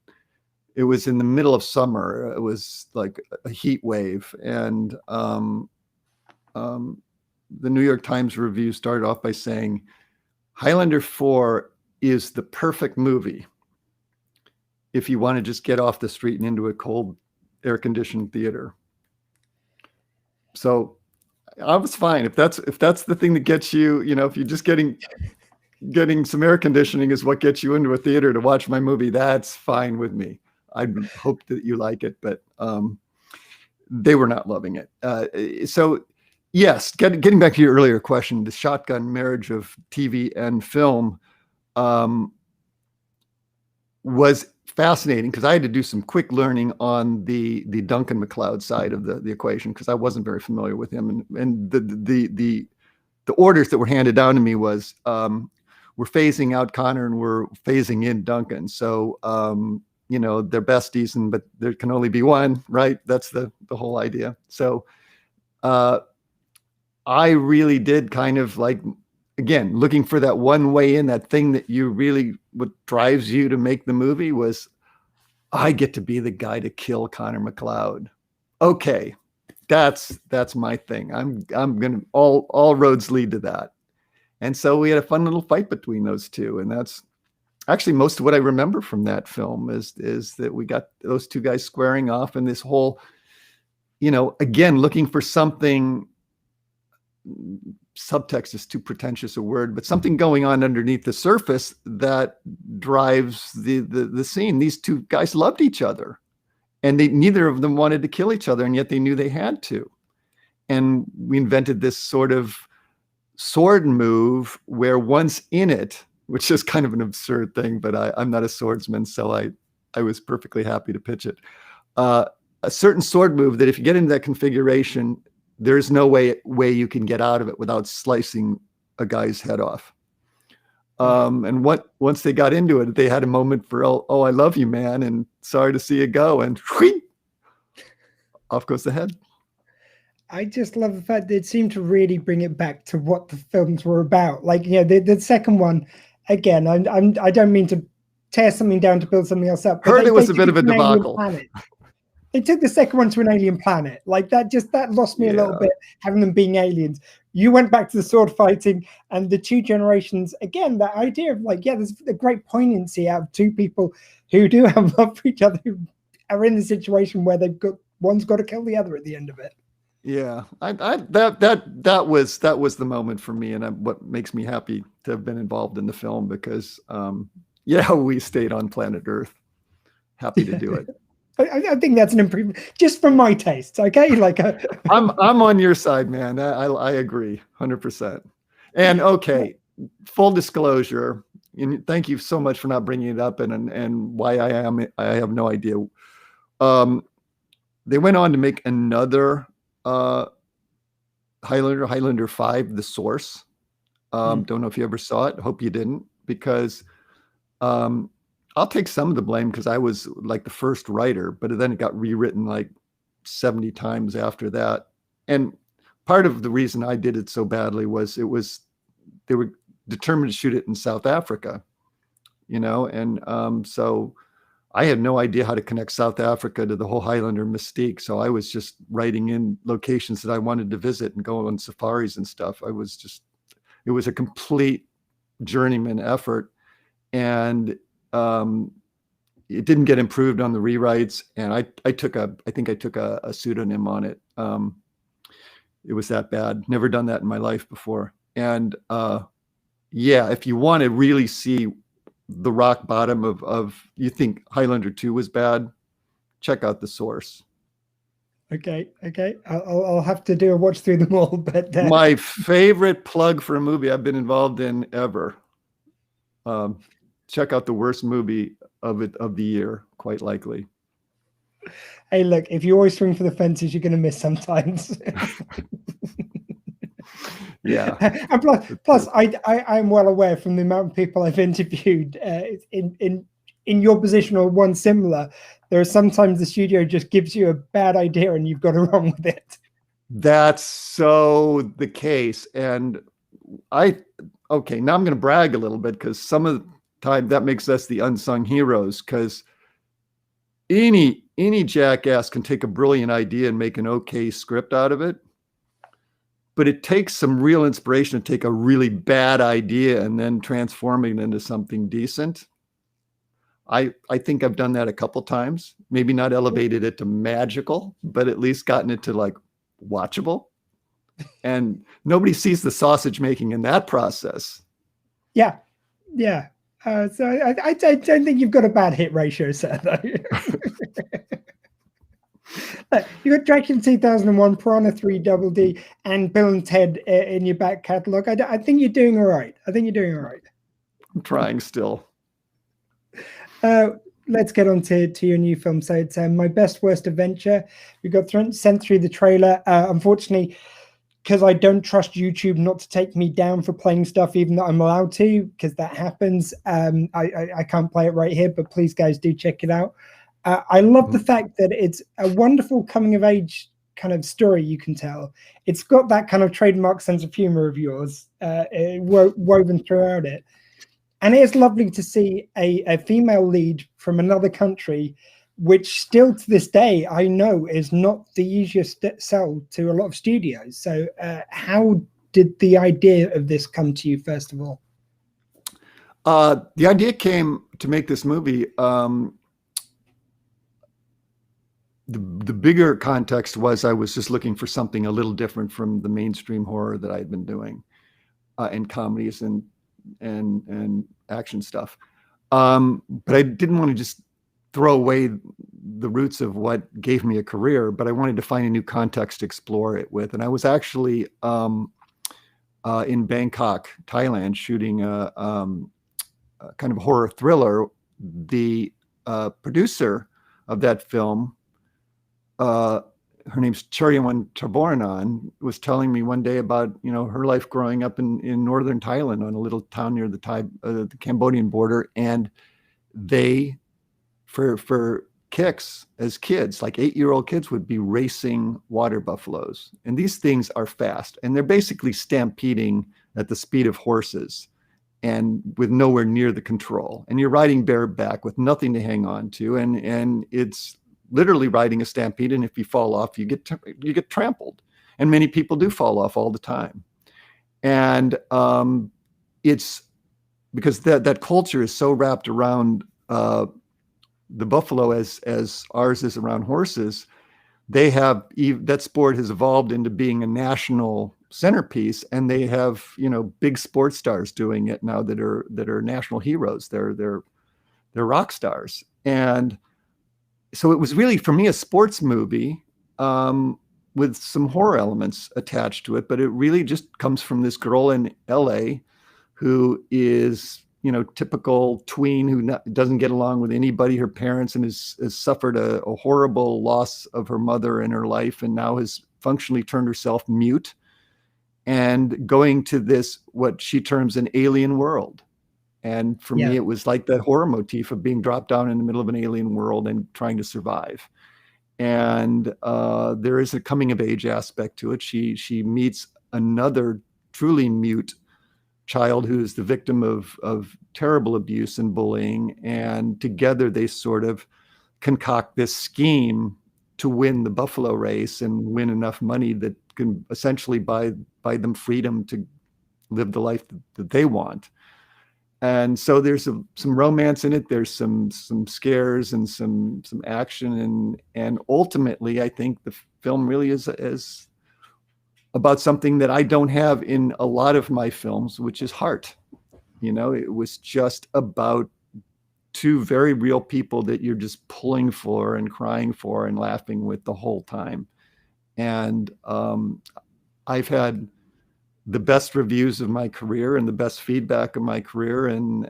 it was in the middle of summer. It was like a heat wave. And the New York Times review started off by saying, Highlander 4 is the perfect movie if you want to just get off the street and into a cold, air-conditioned theater. So I was fine. If that's the thing that gets you, if you're just getting some air conditioning is what gets you into a theater to watch my movie, that's fine with me. I hope that you like it, but they were not loving it. So yes, getting back to your earlier question, the shotgun marriage of TV and film was fascinating, because I had to do some quick learning on the Duncan MacLeod side of the equation, because I wasn't very familiar with him. And the orders that were handed down to me was we're phasing out Connor and we're phasing in Duncan. So they're besties, but there can only be one, right? That's the whole idea. So I really did kind of like, again, looking for that one way in, that thing that you really, what drives you to make the movie was, I get to be the guy to kill Connor MacLeod. Okay, that's my thing. I'm gonna, all roads lead to that. And so we had a fun little fight between those two. And that's actually most of what I remember from that film is that we got those two guys squaring off, and this whole, again, looking for something. Subtext is too pretentious a word, but something going on underneath the surface that drives the scene. These two guys loved each other, and neither of them wanted to kill each other, and yet they knew they had to. And we invented this sort of sword move where once in it, which is kind of an absurd thing, but I'm not a swordsman, so I was perfectly happy to pitch it. A certain sword move that if you get into that configuration, there's no way you can get out of it without slicing a guy's head off. And once they got into it, they had a moment for, oh, I love you, man, and sorry to see you go, and whee, off goes the head. I just love the fact that it seemed to really bring it back to what the films were about. Like, the second one, again, I don't mean to tear something down to build something else up. Heard it was a bit of a debacle. They took the second one to an alien planet. Like that lost me a little bit, having them being aliens. You went back to the sword fighting, and the two generations, again, that idea of there's a great poignancy out of two people who do have love for each other, who are in the situation where one's got to kill the other at the end of it. Yeah, that was the moment for me, and what makes me happy to have been involved in the film, because we stayed on planet Earth. Happy to do it. I think that's an improvement, just from my tastes. Okay, I'm on your side, man. I agree 100%. And okay, full disclosure, and thank you so much for not bringing it up, and why I have no idea. They went on to make another Highlander 5, The Source. Don't know if you ever saw it. Hope you didn't, because I'll take some of the blame, because I was like the first writer, but then it got rewritten like 70 times after that. And part of the reason I did it so badly was they were determined to shoot it in South Africa, and so I had no idea how to connect South Africa to the whole Highlander mystique. So I was just writing in locations that I wanted to visit and go on safaris and stuff. It was a complete journeyman effort, and it didn't get improved on the rewrites. And I think I took a pseudonym on it. It was that bad. Never done that in my life before. And if you want to really see the rock bottom of you think Highlander 2 was bad, check out The Source. Okay. I'll have to do a watch through them all. But my favorite plug for a movie I've been involved in ever. Check out the worst movie of the year, quite likely. Hey, look, if you always swing for the fences, you're going to miss sometimes. Yeah. And plus, I'm well aware from the amount of people I've interviewed in your position or one similar, there are sometimes the studio just gives you a bad idea and you've got to run with it. That's so the case. And now I'm going to brag a little bit, because some of the time that makes us the unsung heroes, because any jackass can take a brilliant idea and make an okay script out of it. But it takes some real inspiration to take a really bad idea and then transform it into something decent. I think I've done that a couple times. Maybe not elevated it to magical, but at least gotten it to like watchable. And nobody sees the sausage making in that process. Yeah. So I don't think you've got a bad hit ratio, sir, though. You got Dracula 2001, Piranha 3 Double D, and Bill and Ted in your back catalogue. I think you're doing all right. I'm trying still. Let's get on to your new film. So it's My Best Worst Adventure. We got sent through the trailer. Unfortunately, because I don't trust YouTube not to take me down for playing stuff, even though I'm allowed to, because that happens. I can't play it right here, but please, guys, do check it out. I love the fact that it's a wonderful coming of age kind of story you can tell. It's got that kind of trademark sense of humor of yours woven throughout it. And it is lovely to see a female lead from another country, which still to this day, I know is not the easiest sell to a lot of studios. So how did the idea of this come to you first of all? The idea came to make this movie. The bigger context was I was just looking for something a little different from the mainstream horror that I had been doing, and comedies and action stuff. But I didn't want to just throw away the roots of what gave me a career, but I wanted to find a new context to explore it with. And I was actually in Bangkok, Thailand, shooting a kind of horror thriller. The producer of that film, her name's Charyawan Taboranan, was telling me one day about, her life growing up in northern Thailand on a little town near the Cambodian border. And they, for kicks as kids, like 8-year-old kids, would be racing water buffaloes. And these things are fast, and they're basically stampeding at the speed of horses and with nowhere near the control. And you're riding bareback with nothing to hang on to. And it's literally riding a stampede. And if you fall off, you get trampled. And many people do fall off all the time. And it's because that culture is so wrapped around the buffalo as ours is around horses. They have, that sport has evolved into being a national centerpiece, and they have, big sports stars doing it now that are national heroes. They're rock stars. And so it was really, for me, a sports movie with some horror elements attached to it, but it really just comes from this girl in LA who is, typical tween who doesn't get along with anybody, her parents, and has suffered a horrible loss of her mother in her life, and now has functionally turned herself mute, and going to this, what she terms an alien world. And for me, it was like that horror motif of being dropped down in the middle of an alien world and trying to survive. And there is a coming of age aspect to it. She meets another truly mute child who is the victim of terrible abuse and bullying. And together they sort of concoct this scheme to win the buffalo race and win enough money that can essentially buy them freedom to live the life that they want. And so there's some romance in it. There's some scares and some action. And ultimately, I think the film really is about something that I don't have in a lot of my films, which is heart. It was just about two very real people that you're just pulling for and crying for and laughing with the whole time. And I've had the best reviews of my career and the best feedback of my career. And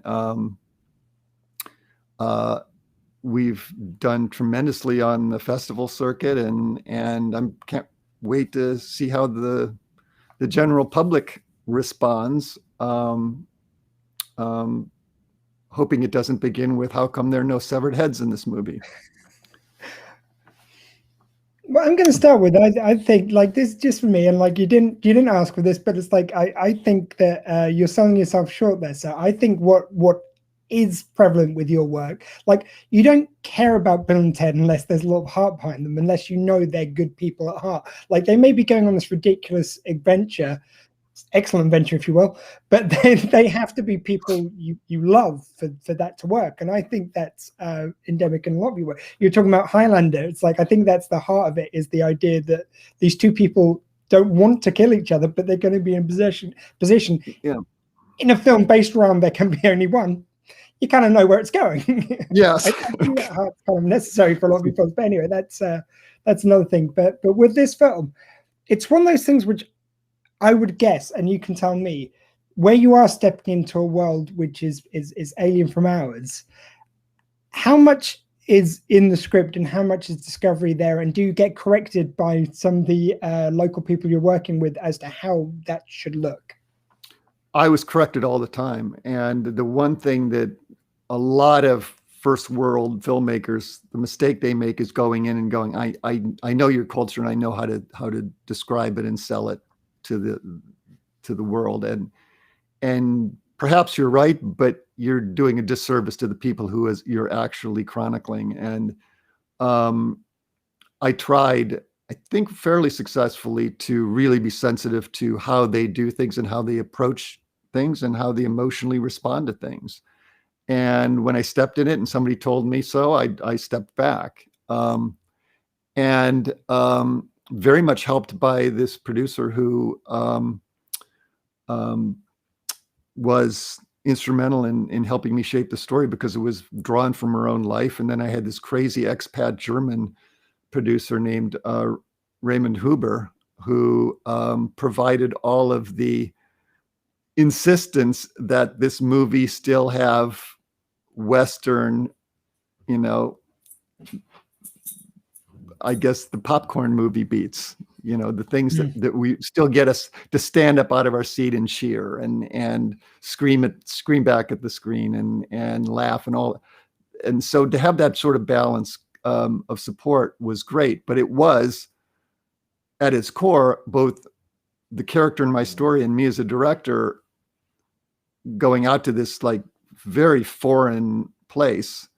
we've done tremendously on the festival circuit, and I can't wait to see how the general public responds. Hoping it doesn't begin with, how come there are no severed heads in this movie? Well, I'm going to start with, I think, like, this just for me, and like you didn't ask for this, but it's like I think that you're selling yourself short there. So I think what is prevalent with your work, like, you don't care about Bill and Ted unless there's a lot of heart behind them, unless they're good people at heart. Like, they may be going on this ridiculous adventure, excellent venture, if you will, but they have to be people you love for that to work. And I think that's endemic in a lot of your work. You're talking about Highlander. It's like, I think that's the heart of it, is the idea that these two people don't want to kill each other, but they're going to be in position in a film based around there can be only one. You kind of know where it's going. Yes. I think that heart's kind of necessary for a lot of people. But anyway, that's another thing. But with this film, it's one of those things which I would guess, and you can tell me, where you are stepping into a world which is alien from ours, how much is in the script and how much is discovery there? And do you get corrected by some of the local people you're working with as to how that should look? I was corrected all the time. And the one thing that a lot of first world filmmakers, the mistake they make is going in and going, I know your culture and I know how to describe it and sell it to the world. And perhaps you're right, but you're doing a disservice to the people who you're actually chronicling. And I tried I think fairly successfully, to really be sensitive to how they do things and how they approach things and how they emotionally respond to things. And when I stepped in it and somebody told me so, I stepped back. And very much helped by this producer who was instrumental in helping me shape the story, because it was drawn from her own life. And then I had this crazy expat German producer named Raymond Huber, who provided all of the insistence that this movie still have Western, you know, I guess the popcorn movie beats, you know, the things that we still get us to stand up out of our seat and cheer and scream back at the screen and laugh and all. And so to have that sort of balance of support was great, but it was at its core, both the character in my story and me as a director going out to this like very foreign place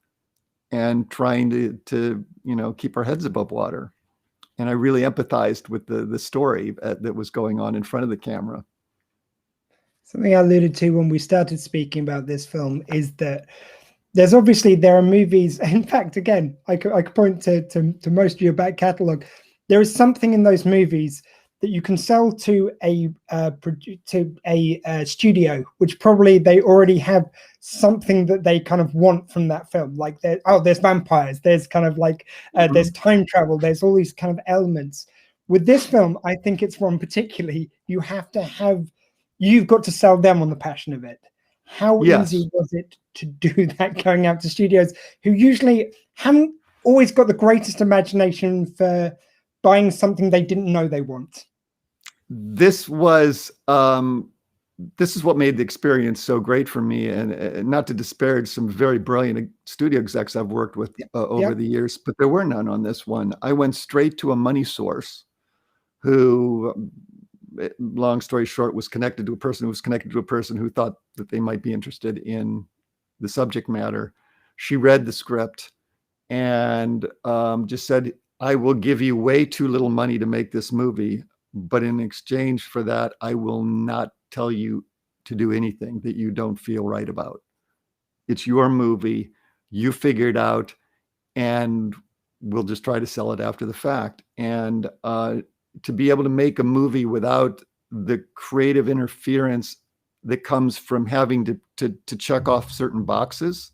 and trying to you know, keep our heads above water. And I really empathized with the story that was going on in front of the camera. Something I alluded to when we started speaking about this film is that there are movies. In fact, again, I could point to most of your back catalogue. There is something in those movies that you can sell to a studio, which probably they already have something that they kind of want from that film. Like there's vampires, there's kind of like there's time travel, there's all these kind of elements. With this film, I think it's one particularly you've got to sell them on the passion of it. How easy was it to do that going out to studios who usually haven't always got the greatest imagination for buying something they didn't know they want? This was this is what made the experience so great for me, and not to disparage some very brilliant studio execs I've worked with over the years, but there were none on this one. I went straight to a money source who, long story short, was connected to a person who was connected to a person who thought that they might be interested in the subject matter. She read the script and just said, I will give you way too little money to make this movie, but in exchange for that, I will not tell you to do anything that you don't feel right about. It's your movie, you figure it out, and we'll just try to sell it after the fact. And to be able to make a movie without the creative interference that comes from having to check off certain boxes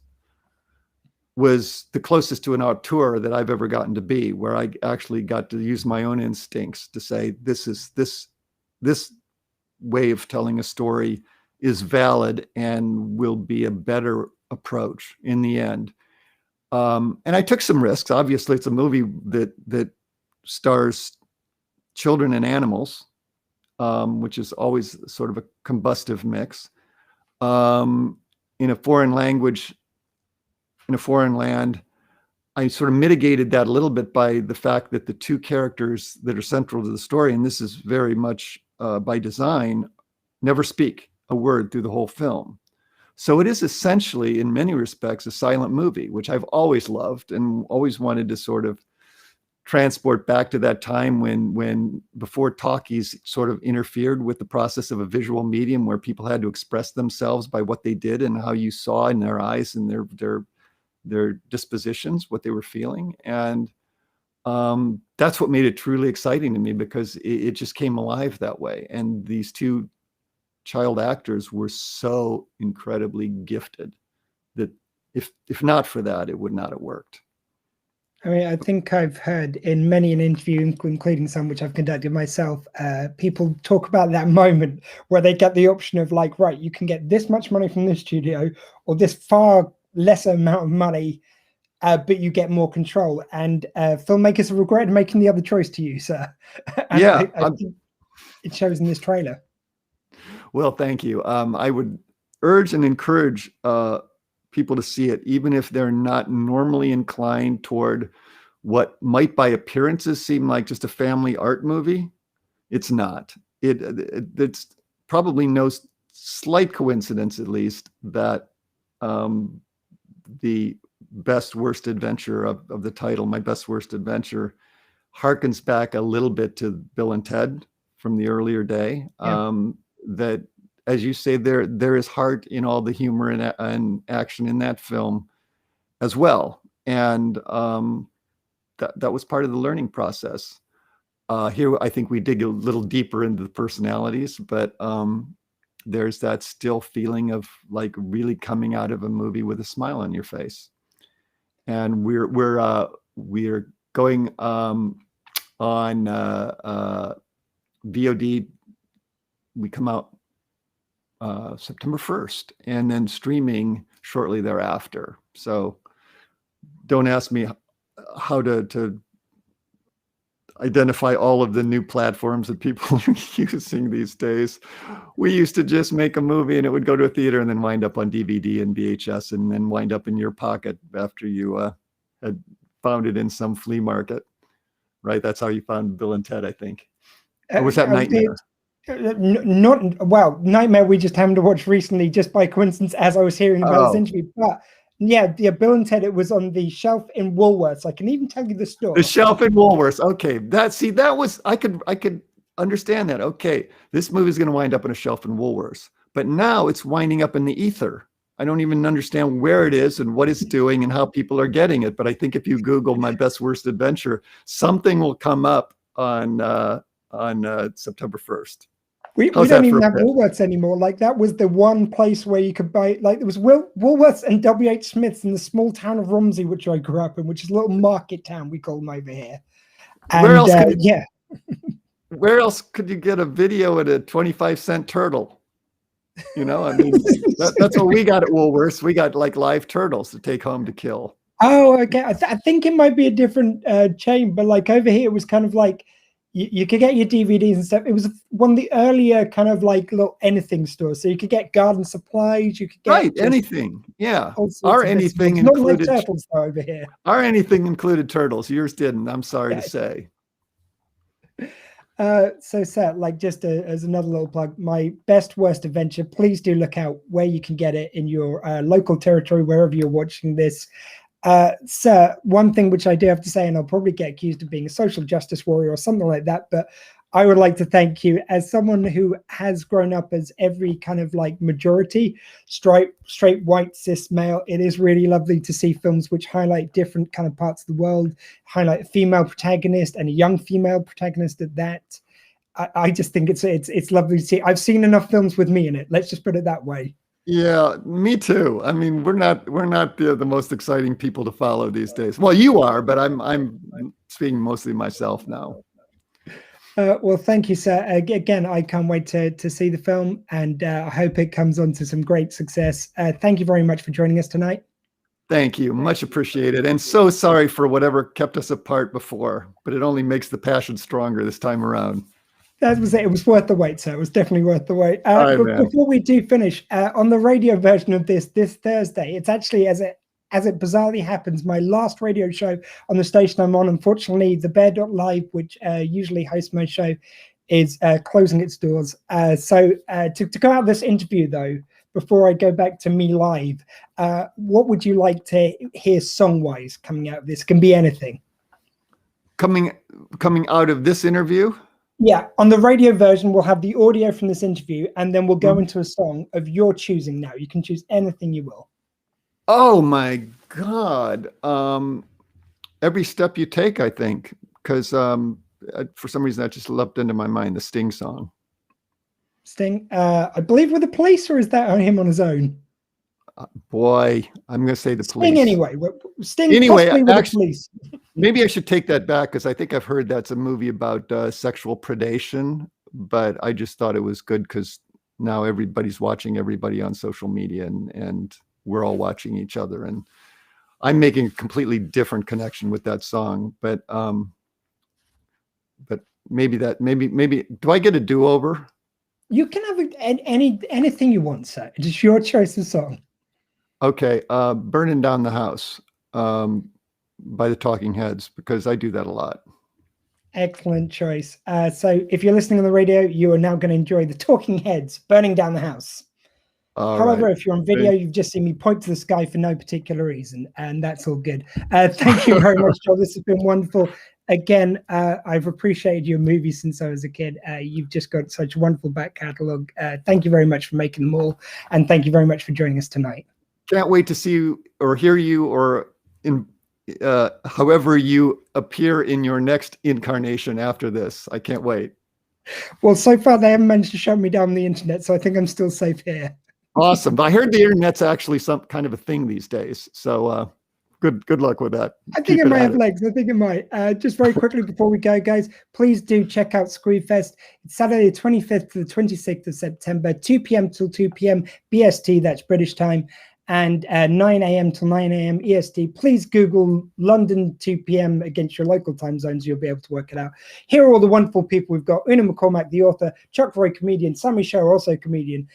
was the closest to an auteur that I've ever gotten to be, where I actually got to use my own instincts to say, this way of telling a story is valid and will be a better approach in the end. And I took some risks. Obviously, it's a movie that stars children and animals, which is always sort of a combustive mix. In a foreign language, in a foreign land, I sort of mitigated that a little bit by the fact that the two characters that are central to the story, and this is very much by design, never speak a word through the whole film. So it is essentially, in many respects, a silent movie, which I've always loved and always wanted to sort of transport back to that time when before talkies sort of interfered with the process of a visual medium, where people had to express themselves by what they did and how you saw in their eyes and their dispositions, what they were feeling. And that's what made it truly exciting to me, because it just came alive that way. And these two child actors were so incredibly gifted that if not for that, it would not have worked. I mean, I think I've heard in many an interview, including some which I've conducted myself, people talk about that moment where they get the option of like, right, you can get this much money from this studio or this far lesser amount of money, but you get more control. And filmmakers have regretted making the other choice to you, sir. And yeah, I think it shows in this trailer. Well, thank you. I would urge and encourage people to see it, even if they're not normally inclined toward what might by appearances seem like just a family art movie. It's not. It's probably no slight coincidence, at least, that the best worst adventure of the title, My Best Worst Adventure, harkens back a little bit to Bill and Ted from the earlier day. That, as you say, there is heart in all the humor and action in that film as well. And that was part of the learning process. Here, I think we dig a little deeper into the personalities, but there's that still feeling of like really coming out of a movie with a smile on your face. And we're going on VOD. We come out September 1st, and then streaming shortly thereafter. So don't ask me how to identify all of the new platforms that people are using these days. We used to just make a movie and it would go to a theater and then wind up on DVD and VHS and then wind up in your pocket after you had found it in some flea market, right? That's how you found Bill and Ted, I think. Or was that Nightmare? Nightmare we just happened to watch recently just by coincidence as I was hearing about this interview. But yeah, Bill and Ted, it was on the shelf in Woolworths. I can even tell you the store. The shelf in Woolworths. Okay, that was I could understand that. Okay, this movie is going to wind up on a shelf in Woolworths, but now it's winding up in the ether. I don't even understand where it is and what it's doing and how people are getting it. But I think if you Google My Best Worst Adventure, something will come up on September 1st. We don't even have Woolworths anymore. Like that was the one place where you could buy, like there was Woolworths and WH Smith's in the small town of Romsey, which I grew up in, which is a little market town, we call them over here. And, where else could you get a video at a 25-cent turtle? You know, I mean, that's what we got at Woolworths. We got like live turtles to take home to kill. Oh, okay. I think it might be a different chain, but like over here, it was kind of like, you could get your DVDs and stuff. It was one of the earlier kind of like little anything stores. So you could get garden supplies. You could get anything. Yeah. Our anything included turtles over here. Our anything included turtles. Yours didn't. I'm sorry to say. So Seth, like just as another little plug, My Best Worst Adventure. Please do look out where you can get it in your local territory, wherever you're watching this. Sir, one thing which I do have to say, and I'll probably get accused of being a social justice warrior or something like that, but I would like to thank you as someone who has grown up as every kind of like majority, straight white cis male. It is really lovely to see films which highlight different kind of parts of the world, highlight a female protagonist and a young female protagonist at that. I just think it's lovely to see. I've seen enough films with me in it. Let's just put it that way. Yeah, me too. I mean, we're not the most exciting people to follow these days. Well, you are, but I'm speaking mostly myself now. Well, thank you, sir. Again, I can't wait to see the film, and I hope it comes on to some great success. Thank you very much for joining us tonight. Thank you. Much appreciated. And so sorry for whatever kept us apart before, but it only makes the passion stronger this time around. That was it. It was worth the wait, sir. It was definitely worth the wait. Right, but before we do finish, on the radio version of this Thursday, it's actually, as it bizarrely happens, my last radio show on the station I'm on. Unfortunately, the Bear.Live, which usually hosts my show, is closing its doors. So to go out this interview, though, before I go back to me live, what would you like to hear song-wise coming out of this? It can be anything. Coming out of this interview? Yeah, on the radio version, we'll have the audio from this interview, and then we'll go into a song of your choosing now. You can choose anything you will. Oh, my God. Every Step You Take, I think, because for some reason that just leapt into my mind, the Sting song. Sting, I believe with the Police, or is that on him on his own? Boy, I'm going to say the Police. Sting anyway. Sting anyway, possibly with the Police. Maybe I should take that back because I think I've heard that's a movie about sexual predation, but I just thought it was good because now everybody's watching everybody on social media and we're all watching each other. And I'm making a completely different connection with that song, but maybe do I get a do-over? You can have anything you want, sir. It is your choice of song. Okay, Burning Down the House by the Talking Heads, because I do that a lot. Excellent choice. So if you're listening on the radio, you are now going to enjoy the Talking Heads, Burning Down the House. However, if you're on video, you've just seen me point to the sky for no particular reason, and that's all good. Thank you very much, Joel. This has been wonderful. again, I've appreciated your movies since I was a kid. You've just got such a wonderful back catalogue. Thank you very much for making them all. And thank you very much for joining us tonight. Can't wait to see you or hear you or in however you appear in your next incarnation after this. I can't wait. Well, so far they haven't managed to shut me down on the internet, so I think I'm still safe here. Awesome. I heard the internet's actually some kind of a thing these days. So good luck with that. I think it might have legs. I think it might. Just very quickly before we go, guys, please do check out Squee Fest. It's Saturday the 25th to the 26th of September, 2 p.m. till 2 p.m. BST, that's British time, and 9 a.m. till 9 a.m. EST. Please Google London 2 p.m. against your local time zones. You'll be able to work it out. Here are all the wonderful people we've got. Una McCormack, the author, Chuck Roy, comedian, Sammy Show, also comedian,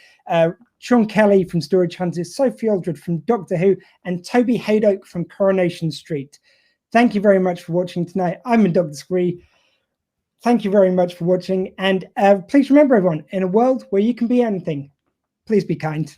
Sean Kelly from Storage Hunters, Sophie Aldred from Doctor Who, and Toby Haydock from Coronation Street. Thank you very much for watching tonight. I'm Dr. Squee. Thank you very much for watching. And please remember, everyone, in a world where you can be anything, please be kind.